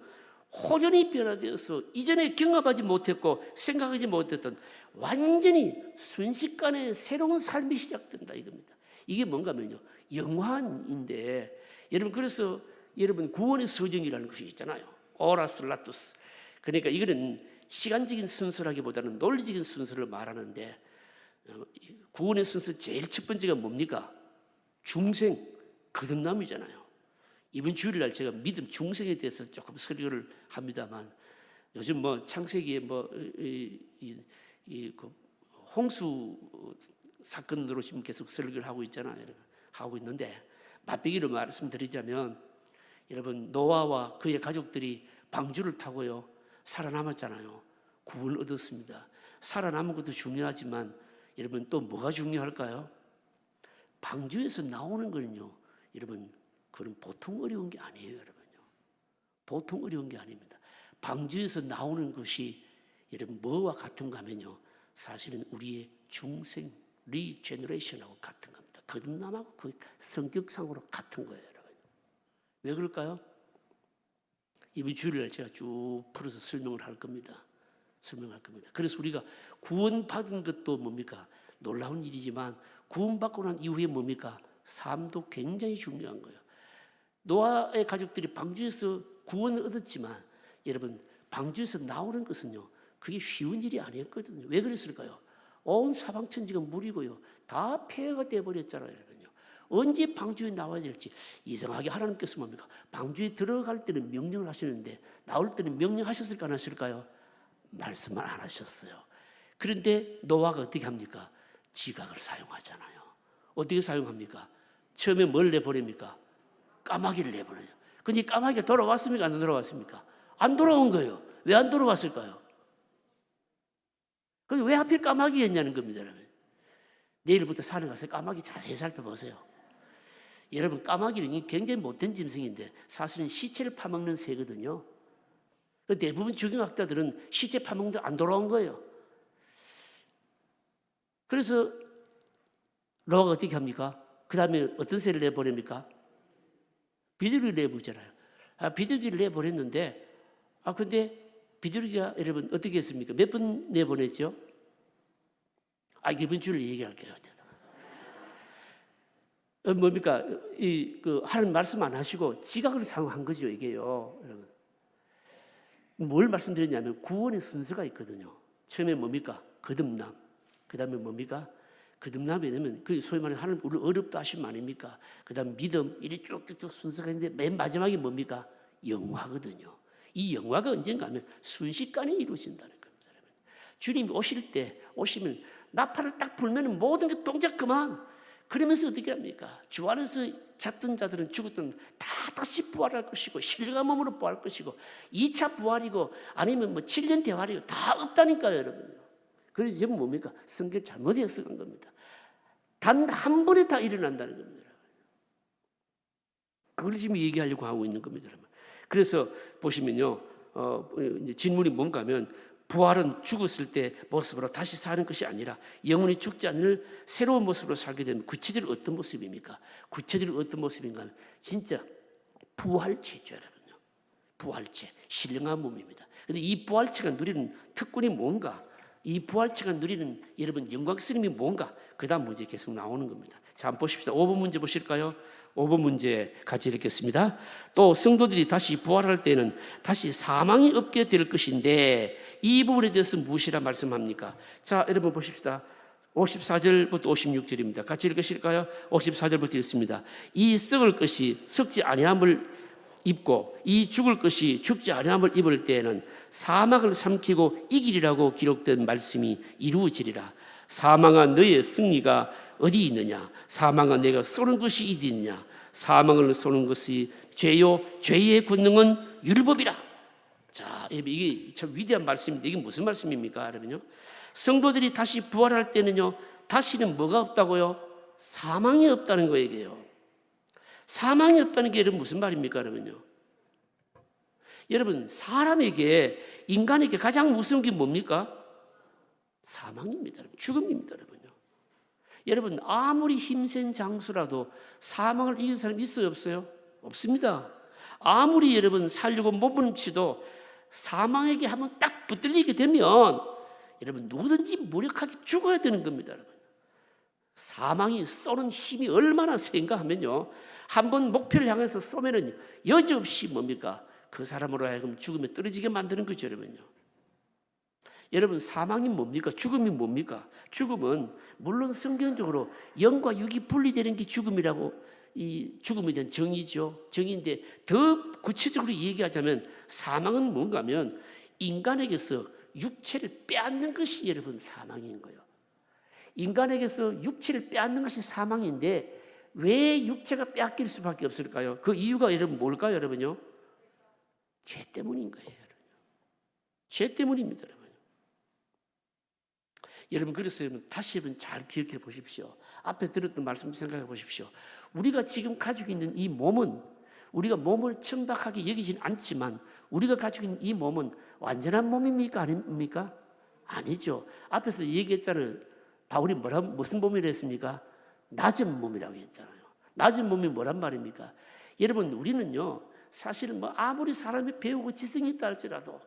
호전히 변화되어서 이전에 경험하지 못했고 생각하지 못했던 완전히 순식간에 새로운 삶이 시작된다, 이겁니다. 이게 뭔가 하면요, 영환인데, 여러분 그래서 여러분 구원의 서정이라는 것이 있잖아요. 오라스 라투스. 그러니까 이거는 시간적인 순서라기보다는 논리적인 순서를 말하는데, 구원의 순서 제일 첫 번째가 뭡니까? 중생, 거듭남이잖아요. 이번 주일날 제가 믿음 중생에 대해서 조금 설교를 합니다만, 요즘 뭐 창세기에 그 홍수 사건으로 지금 계속 설교를 하고 있잖아요. 하고 있는데, 맛배기로 말씀드리자면, 여러분 노아와 그의 가족들이 방주를 타고요 살아남았잖아요. 구원을 얻었습니다. 살아남은 것도 중요하지만 여러분 또 뭐가 중요할까요? 방주에서 나오는 거는요, 여러분 그건 보통 어려운 게 아니에요. 여러분요, 보통 어려운 게 아닙니다. 방주에서 나오는 것이 여러분 뭐와 같은가 하면요, 사실은 우리의 중생 리제너레이션하고 같은 겁니다. 거듭남하고 그 성격상으로 같은 거예요. 여러분 왜 그럴까요? 이번 주일날 제가 쭉 풀어서 설명을 할 겁니다. 그래서 우리가 구원받은 것도 뭡니까? 놀라운 일이지만 구원받고 난 이후에 뭡니까? 삶도 굉장히 중요한 거예요. 노아의 가족들이 방주에서 구원을 얻었지만 여러분 방주에서 나오는 것은요, 그게 쉬운 일이 아니었거든요. 왜 그랬을까요? 온 사방천지가 물이고요 다 폐허가 되어버렸잖아요. 여러분요, 언제 방주에 나와야 될지. 이상하게 하나님께서 뭡니까? 방주에 들어갈 때는 명령을 하시는데 나올 때는 명령하셨을까 안 하실까요? 말씀을 안 하셨어요. 그런데 노아가 어떻게 합니까? 지각을 사용하잖아요. 어떻게 사용합니까? 처음에 뭘 내보냅니까? 까마귀를 내보내요. 근데 까마귀가 돌아왔습니까? 안 돌아왔습니까? 안 돌아온 거예요. 왜 안 돌아왔을까요? 그런데 왜 하필 까마귀였냐는 겁니다. 여러분, 내일부터 산에 가서 까마귀 자세히 살펴보세요. 여러분, 까마귀는 굉장히 못된 짐승인데 사실은 시체를 파먹는 새거든요. 대부분 주경학자들은 시체 파먹는데 안 돌아온 거예요. 그래서 노아가 어떻게 합니까? 그 다음에 어떤 새를 내보냅니까? 비둘기를 내보잖아요. 비둘기를 내보냈는데, 근데 비둘기가 여러분 어떻게 했습니까? 몇 번 내보냈죠? 이번 주를 얘기할게요. 뭡니까? 하나님 말씀 안 하시고 지각을 사용한 거죠, 이게요. 여러분, 뭘 말씀드렸냐면 구원의 순서가 있거든요. 처음에 뭡니까? 거듭남. 그 다음에 뭡니까? 거듭남이 되면 그 소위 말하는 하나님 우리를 어렵다 하신 아닙니까? 그 다음 믿음, 이리 쭉쭉쭉 순서가 있는데 맨 마지막이 뭡니까? 영화거든요. 이 영화가 언젠가 하면 순식간에 이루어진다는 겁니다. 주님이 오시면 나팔을 딱 불면 모든 게 동작 그만. 그러면서 어떻게 합니까? 주 안에서 잤던 자들은 죽었던 다 다시 부활할 것이고 신령한 몸으로 부활할 것이고 2차 부활이고 아니면 7년 대활이고 다 없다니까요, 여러분. 그래서 지금 뭡니까? 성경 잘못 해석한 겁니다. 단 한 번에 다 일어난다는 겁니다. 그걸 지금 얘기하려고 하고 있는 겁니다, 여러분. 그래서 보시면요, 이제 질문이 뭔가 하면 부활은 죽었을 때 모습으로 다시 사는 것이 아니라 영원히 죽지 않을 새로운 모습으로 살게 되면 구체적으로 어떤 모습입니까? 구체적으로 어떤 모습인가 하면 진짜 부활체죠, 여러분요. 부활체, 신령한 몸입니다. 그런데 이 부활체가 누리는 특권이 뭔가? 이 부활체가 누리는 여러분 영광스러움이 뭔가? 그 다음 문제 계속 나오는 겁니다. 자, 한번 보십시다. 5번 문제 보실까요? 5번 문제 같이 읽겠습니다. 또 성도들이 다시 부활할 때는 다시 사망이 없게 될 것인데 이 부분에 대해서 무엇이라 말씀합니까? 자, 여러분 보십시다. 54절부터 56절입니다. 같이 읽으실까요? 54절부터 읽습니다. 이 썩을 것이 썩지 아니함을 입고 이 죽을 것이 죽지 아니함을 입을 때에는 사망을 삼키고 이기리라고 기록된 말씀이 이루어지리라. 사망아, 너의 승리가 어디 있느냐? 사망아, 내가 쏘는 것이 어디 있느냐? 사망을 쏘는 것이 죄요, 죄의 권능은 율법이라. 자, 이게 참 위대한 말씀인데 이게 무슨 말씀입니까, 여러분요? 성도들이 다시 부활할 때는요, 다시는 뭐가 없다고요? 사망이 없다는 거예요. 사망이 없다는 게 여러분 무슨 말입니까, 여러분요? 여러분, 사람에게, 인간에게 가장 무서운 게 뭡니까? 사망입니다, 여러분. 죽음입니다, 여러분요. 여러분, 아무리 힘센 장수라도 사망을 이긴 사람이 있어요, 없어요? 없습니다. 아무리 여러분 살려고 몸부림치도 사망에게 한번 딱 붙들리게 되면 여러분 누구든지 무력하게 죽어야 되는 겁니다, 여러분. 사망이 쏘는 힘이 얼마나 센가 하면요, 한번 목표를 향해서 쏘면은 여지없이 뭡니까? 그 사람으로 하여금 죽음에 떨어지게 만드는 거죠, 여러분요. 여러분, 사망이 뭡니까? 죽음이 뭡니까? 죽음은 물론 성경적으로 영과 육이 분리되는 게 죽음이라고, 이 죽음에 대한 정의죠. 정의인데 더 구체적으로 얘기하자면 사망은 뭔가 하면 인간에게서 육체를 빼앗는 것이 여러분 사망인 거예요. 인간에게서 육체를 빼앗는 것이 사망인데 왜 육체가 빼앗길 수밖에 없을까요? 그 이유가 여러분 뭘까요, 여러분요? 죄 때문인 거예요. 여러분. 죄 때문입니다, 여러분. 여러분, 그래서 여러분 다시 한번 잘 기억해 보십시오. 앞에 들었던 말씀 생각해 보십시오. 우리가 지금 가지고 있는 이 몸은, 우리가 몸을 천박하게 여기진 않지만 우리가 가지고 있는 이 몸은 완전한 몸입니까? 아닙니까? 아니죠. 앞에서 얘기했잖아요. 바울이 무슨 몸이라 했습니까? 낮은 몸이라고 했잖아요. 낮은 몸이 뭐란 말입니까? 여러분, 우리는요, 사실은 아무리 사람이 배우고 지성이 있다 할지라도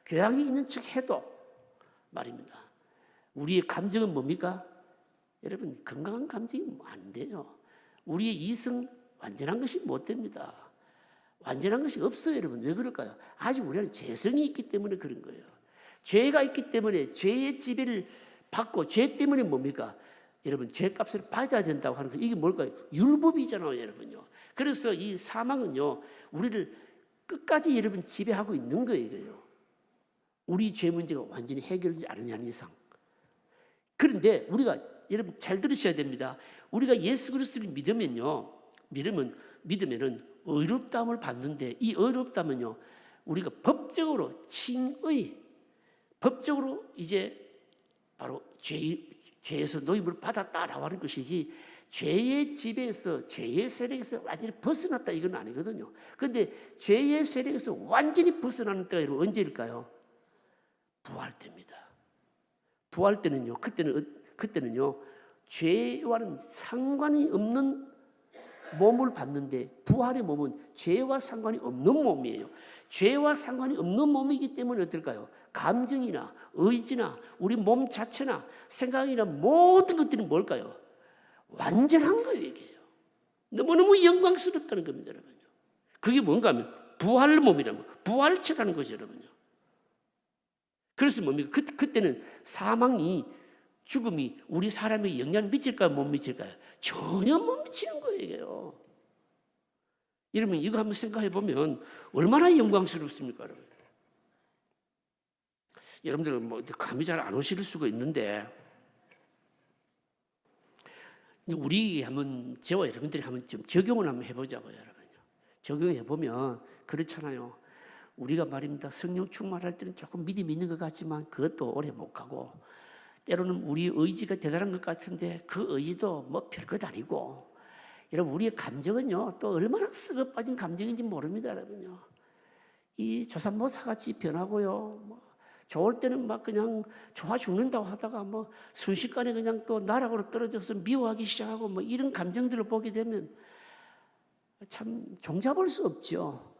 교양이 있는 척 해도 말입니다. 우리의 감정은 뭡니까? 여러분, 건강한 감정이 안 돼요. 우리의 이성 완전한 것이 못 됩니다. 완전한 것이 없어요, 여러분. 왜 그럴까요? 아직 우리는 죄성이 있기 때문에 그런 거예요. 죄가 있기 때문에 죄의 지배를 받고, 죄 때문에 뭡니까? 여러분, 죄값을 받아야 된다고 하는 거, 이게 뭘까요? 율법이잖아요, 여러분요. 그래서 이 사망은요, 우리를 끝까지 여러분 지배하고 있는 거예요. 우리 죄 문제가 완전히 해결되지 않느냐는 이상. 그런데 우리가 여러분 잘 들으셔야 됩니다. 우리가 예수 그리스도를 믿으면은 의롭다함을 받는데, 이 의롭다면요, 우리가 법적으로 칭의, 법적으로 이제 바로 죄에서 노임을 받았다라고 하는 것이지, 죄의 지배에서, 죄의 세력에서 완전히 벗어났다 이건 아니거든요. 그런데 죄의 세력에서 완전히 벗어나는 때가 언제일까요? 부활 때입니다. 부활 때는요, 그때는요, 죄와는 상관이 없는 몸을 받는데, 부활의 몸은 죄와 상관이 없는 몸이에요. 죄와 상관이 없는 몸이기 때문에 어떨까요? 감정이나 의지나 우리 몸 자체나 생각이나 모든 것들이 뭘까요? 완전한 거예요, 이게요. 너무너무 영광스럽다는 겁니다, 여러분요. 그게 뭔가 하면 부활 몸이라면 부활체라는 거죠, 여러분요. 그래서 뭡니까? 그때는 사망이, 죽음이 우리 사람에게 영향을 미칠까요? 못 미칠까요? 전혀 못 미치는 거예요, 이게요. 여러분, 이거 한번 생각해 보면 얼마나 영광스럽습니까, 여러분? 여러분들은 감이 잘 안 오실 수가 있는데, 우리 한번, 저와 여러분들이 한번 좀 적용을 한번 해보자고요, 여러분요. 적용해 보면 그렇잖아요. 우리가 말입니다, 성령 충만할 때는 조금 믿음이 있는 것 같지만 그것도 오래 못 가고, 때로는 우리 의지가 대단한 것 같은데 그 의지도 별것 아니고, 여러분, 우리의 감정은요, 또 얼마나 썩어 빠진 감정인지 모릅니다, 여러분요. 이 조삼모사같이 변하고요. 좋을 때는 그냥 좋아 죽는다고 하다가 순식간에 그냥 또 나락으로 떨어져서 미워하기 시작하고 이런 감정들을 보게 되면 참 종잡을 수 없죠.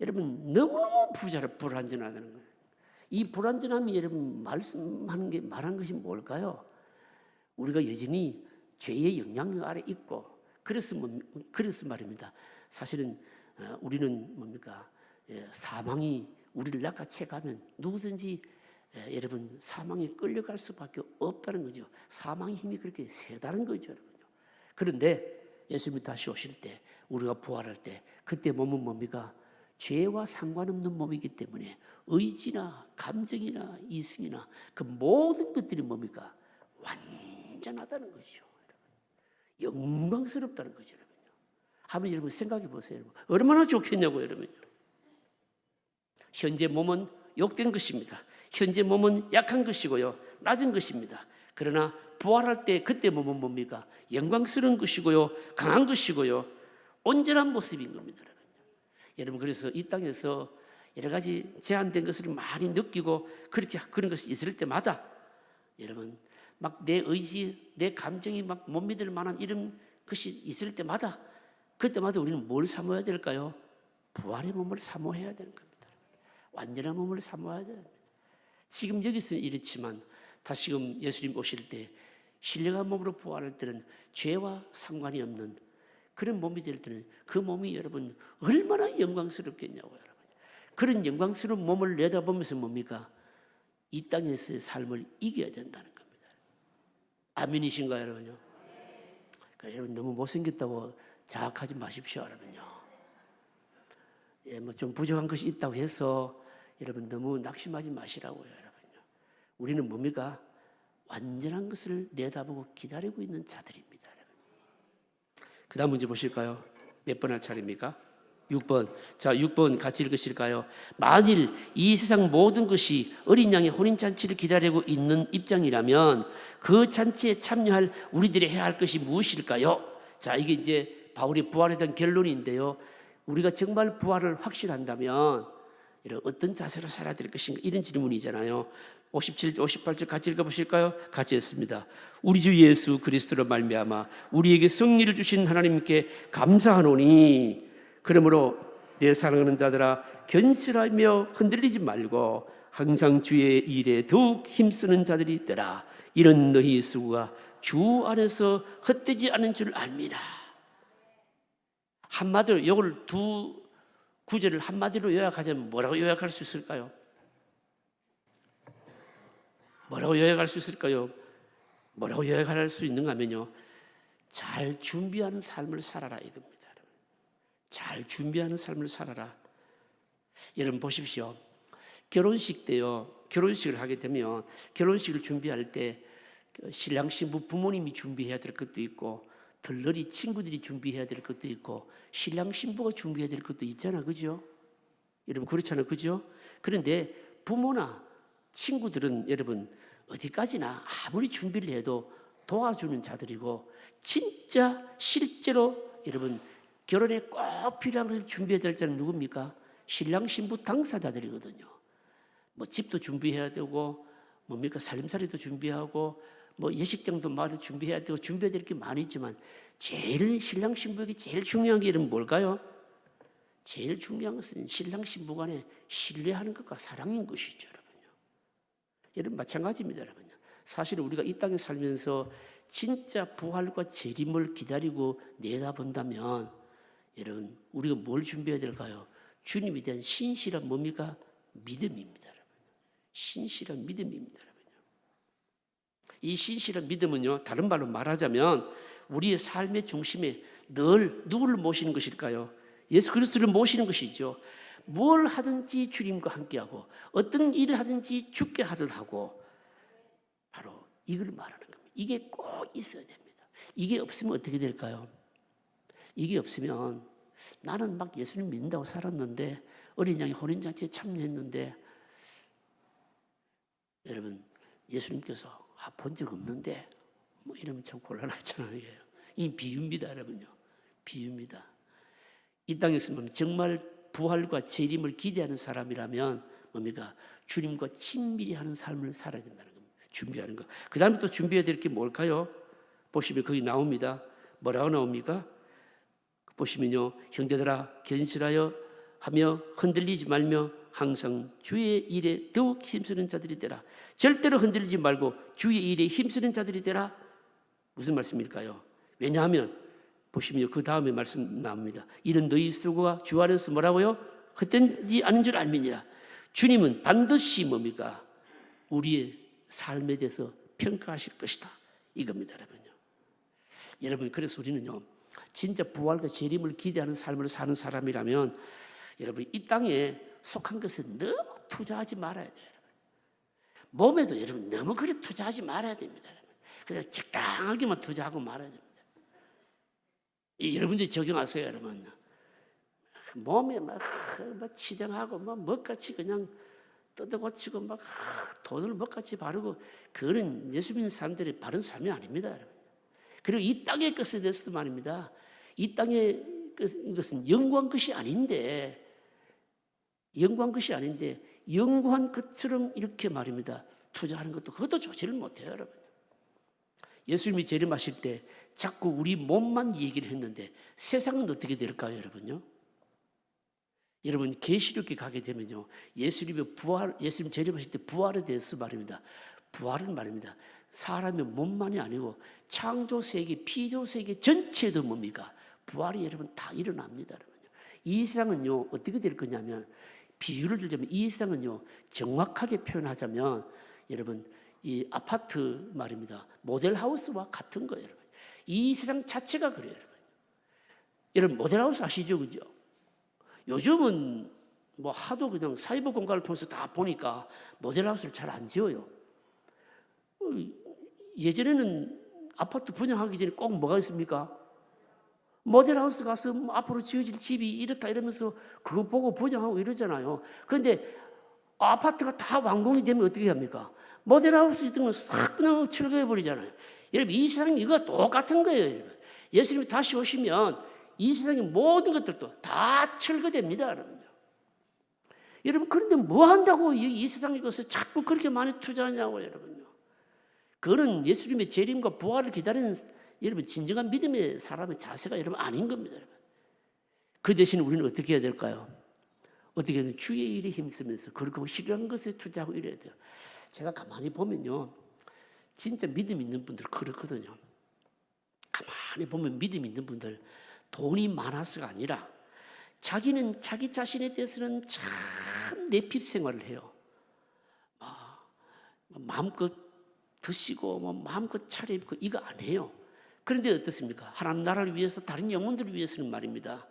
여러분, 너무너무 불안전하다는 거예요. 이 불안전함이 여러분 말한 것이 뭘까요? 우리가 여전히 죄의 영향력 아래 있고, 그래서 말입니다. 사실은 우리는 뭡니까? 사망이 우리를 낚아채 가면 누구든지 여러분 사망에 끌려갈 수밖에 없다는 거죠. 사망의 힘이 그렇게 세다는 거죠, 여러분요. 그런데 예수님이 다시 오실 때, 우리가 부활할 때, 그때 몸은 뭡니까? 죄와 상관없는 몸이기 때문에 의지나 감정이나 이성이나 그 모든 것들이 뭡니까? 완전하다는 것이죠. 영광스럽다는 거죠, 여러분요. 한번 여러분 생각해 보세요. 여러분. 얼마나 좋겠냐고요, 여러분요. 현재 몸은 욕된 것입니다. 현재 몸은 약한 것이고요, 낮은 것입니다. 그러나 부활할 때 그때 몸은 뭡니까? 영광스러운 것이고요, 강한 것이고요, 온전한 모습인 겁니다, 여러분. 여러분, 그래서 이 땅에서 여러 가지 제한된 것을 많이 느끼고 그런 것이 있을 때마다 여러분 내 의지, 내 감정이 못 믿을 만한 이런 것이 있을 때마다, 그때마다 우리는 뭘 사모해야 될까요? 부활의 몸을 사모해야 되는 겁니다. 완전한 몸을 사모해야 됩니다. 지금 여기서는 이렇지만 다시금 예수님 오실 때 신령한 몸으로 부활할 때는 죄와 상관이 없는 그런 몸이 될 때는 그 몸이 여러분 얼마나 영광스럽겠냐고요. 여러분. 그런 영광스러운 몸을 내다보면서 뭡니까? 이 땅에서의 삶을 이겨야 된다는 겁니다. 아멘이신가요, 여러분요? 그러니까 여러분 너무 못생겼다고 자학하지 마십시오, 여러분요. 예, 뭐 좀 부족한 것이 있다고 해서 여러분 너무 낙심하지 마시라고요, 여러분요. 우리는 뭡니까? 완전한 것을 내다보고 기다리고 있는 자들입니다, 여러분. 그 다음 문제 보실까요? 몇 번 할 차례입니까? 6번. 자, 6번 같이 읽으실까요? 만일 이 세상 모든 것이 어린 양의 혼인잔치를 기다리고 있는 입장이라면 그 잔치에 참여할 우리들이 해야 할 것이 무엇일까요? 자, 이게 이제 바울이 부활에 대한 결론인데요. 우리가 정말 부활을 확신한다면 이런 어떤 자세로 살아야 될 것인가? 이런 질문이잖아요. 57절, 58절 같이 읽어보실까요? 같이 했습니다. 우리 주 예수 그리스도로 말미암아 우리에게 승리를 주신 하나님께 감사하노니 그러므로 내 사랑하는 자들아 견실하며 흔들리지 말고 항상 주의 일에 더욱 힘쓰는 자들이 되라. 이런 너희 수고가 주 안에서 헛되지 않은 줄 압니다. 한마디로 이걸 두 구절을 한마디로 요약하자면 뭐라고 요약할 수 있을까요? 뭐라고 요약할 수 있을까요? 뭐라고 요약할 수 있는가 하면요, 잘 준비하는 삶을 살아라 이겁니다. 잘 준비하는 삶을 살아라. 여러분 보십시오. 결혼식 때요, 결혼식을 하게 되면 결혼식을 준비할 때 신랑 신부 부모님이 준비해야 될 것도 있고 들러리 친구들이 준비해야 될 것도 있고 신랑 신부가 준비해야 될 것도 있잖아, 그죠? 여러분 그렇잖아요, 그죠? 그런데 부모나 친구들은 여러분 어디까지나 아무리 준비를 해도 도와주는 자들이고 진짜 실제로 여러분 결혼에 꼭 필요한 것을 준비해야 될 자는 누굽니까? 신랑 신부 당사자들이거든요. 뭐 집도 준비해야 되고 뭡니까 살림살이도 준비하고 뭐 예식장도 마저 준비해야 되고 준비해야 될 게 많이 있지만 제일 신랑 신부에게 제일 중요한 게 이런 뭘까요? 제일 중요한 것은 신랑 신부 간에 신뢰하는 것과 사랑인 것이죠, 여러분요. 여러분 마찬가지입니다, 여러분요. 사실 우리가 이 땅에 살면서 진짜 부활과 재림을 기다리고 내다본다면 여러분 우리가 뭘 준비해야 될까요? 주님에 대한 신실한 뭡니까? 믿음입니다, 여러분. 신실한 믿음입니다, 여러분. 이 신실한 믿음은요, 다른 말로 말하자면 우리의 삶의 중심에 늘 누구를 모시는 것일까요? 예수 그리스도를 모시는 것이죠. 뭘 하든지 주님과 함께하고 어떤 일을 하든지 주께 하듯 하고 바로 이걸 말하는 겁니다. 이게 꼭 있어야 됩니다. 이게 없으면 어떻게 될까요? 이게 없으면 나는 막 예수님 믿는다고 살았는데 어린 양의 혼인잔치에 참여했는데 여러분 예수님께서 본 적 없는데 뭐 이러면 참 곤란하잖아요. 이 비유입니다, 여러분요. 비유입니다. 이 땅에서 정말 부활과 재림을 기대하는 사람이라면 뭡니까? 주님과 친밀히 하는 삶을 살아야 된다는 겁니다. 준비하는 거. 그 다음에 또 준비해야 될 게 뭘까요? 보시면 거기 나옵니다. 뭐라고 나옵니까? 보시면요, 형제들아 견실하여 하며 흔들리지 말며 항상 주의 일에 더욱 힘쓰는 자들이 되라. 절대로 흔들리지 말고 주의 일에 힘쓰는 자들이 되라. 무슨 말씀일까요? 왜냐하면 보시면 그 다음에 말씀 나옵니다. 이런 너희 수고가 주 안에서 뭐라고요? 헛되지 않은 줄 알미니라. 주님은 반드시 뭡니까? 우리의 삶에 대해서 평가하실 것이다. 이겁니다, 여러분요. 여러분 그래서 우리는요, 진짜 부활과 재림을 기대하는 삶을 사는 사람이라면 여러분 이 땅에 속한 것에 너무 투자하지 말아야 돼요. 몸에도 여러분 너무 그렇게 투자하지 말아야 됩니다. 그냥 적당하게만 투자하고 말아야 됩니다. 여러분들이 적용하세요, 여러분. 몸에 막 치장하고 막 먹같이 그냥 뜯어고치고 막 돈을 먹같이 바르고 그거는 예수 믿는 사람들이 바른 삶이 아닙니다, 여러분. 그리고 이 땅의 것에 대해서도 말입니다. 이 땅의 것은 영광 것이 아닌데 영광한 것처럼 이렇게 말입니다. 투자하는 것도 그것도 좋지를 못해요, 여러분. 예수님이 재림하실 때 자꾸 우리 몸만 얘기를 했는데 세상은 어떻게 될까요, 여러분요? 여러분 계시록에 가게 되면요, 예수님 재림하실 때 부활에 대해서 말입니다. 부활은 말입니다. 사람의 몸만이 아니고 창조 세계, 피조 세계 전체도 뭡니까? 부활이 여러분 다 일어납니다. 여러분요. 이 세상은요 어떻게 될 거냐면, 비유를 들자면 이 세상은요 정확하게 표현하자면 여러분 이 아파트 말입니다. 모델하우스와 같은 거예요. 여러분. 이 세상 자체가 그래요. 여러분 모델하우스 아시죠? 그죠? 요즘은 뭐 하도 그냥 사이버 공간을 통해서 다 보니까 모델하우스를 잘 안 지어요. 예전에는 아파트 분양하기 전에 꼭 뭐가 있습니까? 모델하우스 가서 뭐 앞으로 지어질 집이 이렇다 이러면서 그거 보고 분양하고 이러잖아요. 그런데 아파트가 다 완공이 되면 어떻게 합니까? 모델하우스 있던 걸 싹 그냥 철거해버리잖아요. 여러분 이 세상이 이거 똑같은 거예요. 여러분. 예수님이 다시 오시면 이 세상의 모든 것들도 다 철거됩니다. 여러분요. 여러분 그런데 뭐 한다고 이 세상 이것을 자꾸 그렇게 많이 투자하냐고 여러분요. 그거는 예수님의 재림과 부활을 기다리는 여러분 진정한 믿음의 사람의 자세가 여러분 아닌 겁니다. 여러분. 그 대신 우리는 어떻게 해야 될까요? 어떻게 하면 주의 일에 힘쓰면서 그렇고 싫어하는 것에 투자하고 이래야 돼요. 제가 가만히 보면요, 진짜 믿음 있는 분들 그렇거든요. 가만히 보면 믿음 있는 분들 돈이 많아서가 아니라 자기는 자기 자신에 대해서는 참 내핍 생활을 해요. 마음껏 드시고 뭐 마음껏 차려입고 이거 안 해요. 그런데 어떻습니까? 하나님 나라를 위해서 다른 영혼들을 위해서는 말입니다.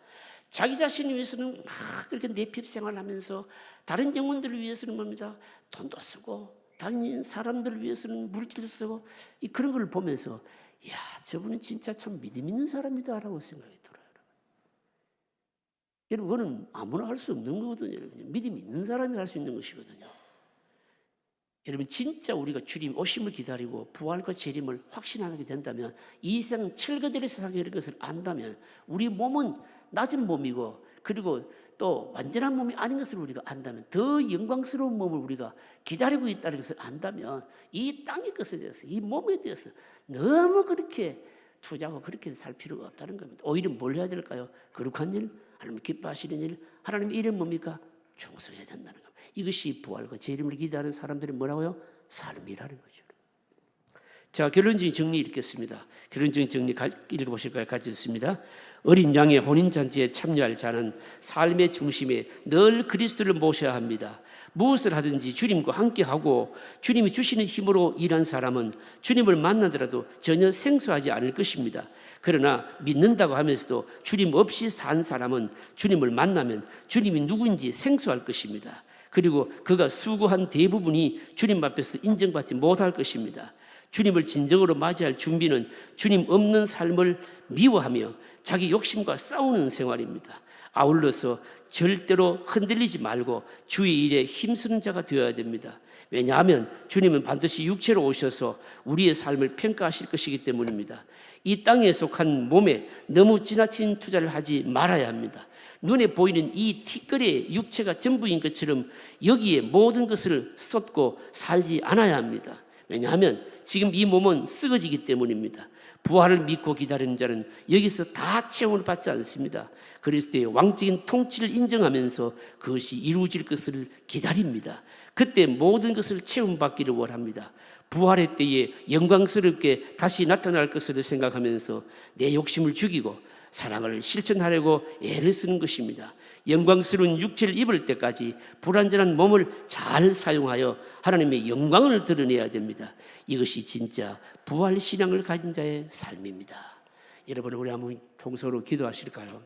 자기 자신을 위해서는 막 그렇게 내핍 생활하면서 다른 영혼들을 위해서는 뭡니다. 돈도 쓰고 다른 사람들을 위해서는 물질도 쓰고 그런 걸 보면서 야 저분은 진짜 참 믿음 있는 사람이다라고 생각이 들어요. 여러분 그거는 아무나 할 수 없는 거거든요. 믿음 있는 사람이 할 수 있는 것이거든요. 여러분 진짜 우리가 주님 오심을 기다리고 부활과 재림을 확신하게 된다면 이 세상 철거될 세상이라는 것을 안다면 우리 몸은 낮은 몸이고 그리고 또 완전한 몸이 아닌 것을 우리가 안다면 더 영광스러운 몸을 우리가 기다리고 있다는 것을 안다면 이 땅의 것에 대해서 이 몸에 대해서 너무 그렇게 투자하고 그렇게 살 필요가 없다는 겁니다. 오히려 뭘 해야 될까요? 거룩한 일, 하나님 기뻐하시는 일, 하나님의 일은 뭡니까? 충성해야 된다는 겁니다. 이것이 부활과 재림을 기대하는 사람들이 뭐라고요? 삶이라는 거죠. 자, 결론적인 정리 읽겠습니다. 결론적인 정리 읽어보실까요? 같이 읽습니다. 어린 양의 혼인잔치에 참여할 자는 삶의 중심에 늘 그리스도를 모셔야 합니다. 무엇을 하든지 주님과 함께하고 주님이 주시는 힘으로 일한 사람은 주님을 만나더라도 전혀 생소하지 않을 것입니다. 그러나 믿는다고 하면서도 주님 없이 산 사람은 주님을 만나면 주님이 누구인지 생소할 것입니다. 그리고 그가 수고한 대부분이 주님 앞에서 인정받지 못할 것입니다. 주님을 진정으로 맞이할 준비는 주님 없는 삶을 미워하며 자기 욕심과 싸우는 생활입니다. 아울러서 절대로 흔들리지 말고 주의 일에 힘쓰는 자가 되어야 됩니다. 왜냐하면 주님은 반드시 육체로 오셔서 우리의 삶을 평가하실 것이기 때문입니다. 이 땅에 속한 몸에 너무 지나친 투자를 하지 말아야 합니다. 눈에 보이는 이 티끌의 육체가 전부인 것처럼 여기에 모든 것을 쏟고 살지 않아야 합니다. 왜냐하면 지금 이 몸은 썩어지기 때문입니다. 부활을 믿고 기다리는 자는 여기서 다 체험을 받지 않습니다. 그리스도의 왕적인 통치를 인정하면서 그것이 이루어질 것을 기다립니다. 그때 모든 것을 체험받기를 원합니다. 부활의 때에 영광스럽게 다시 나타날 것을 생각하면서 내 욕심을 죽이고 사랑을 실천하려고 애를 쓰는 것입니다. 영광스러운 육체를 입을 때까지 불완전한 몸을 잘 사용하여 하나님의 영광을 드러내야 됩니다. 이것이 진짜 부활 신앙을 가진 자의 삶입니다. 여러분 우리 한번 통성으로 기도하실까요?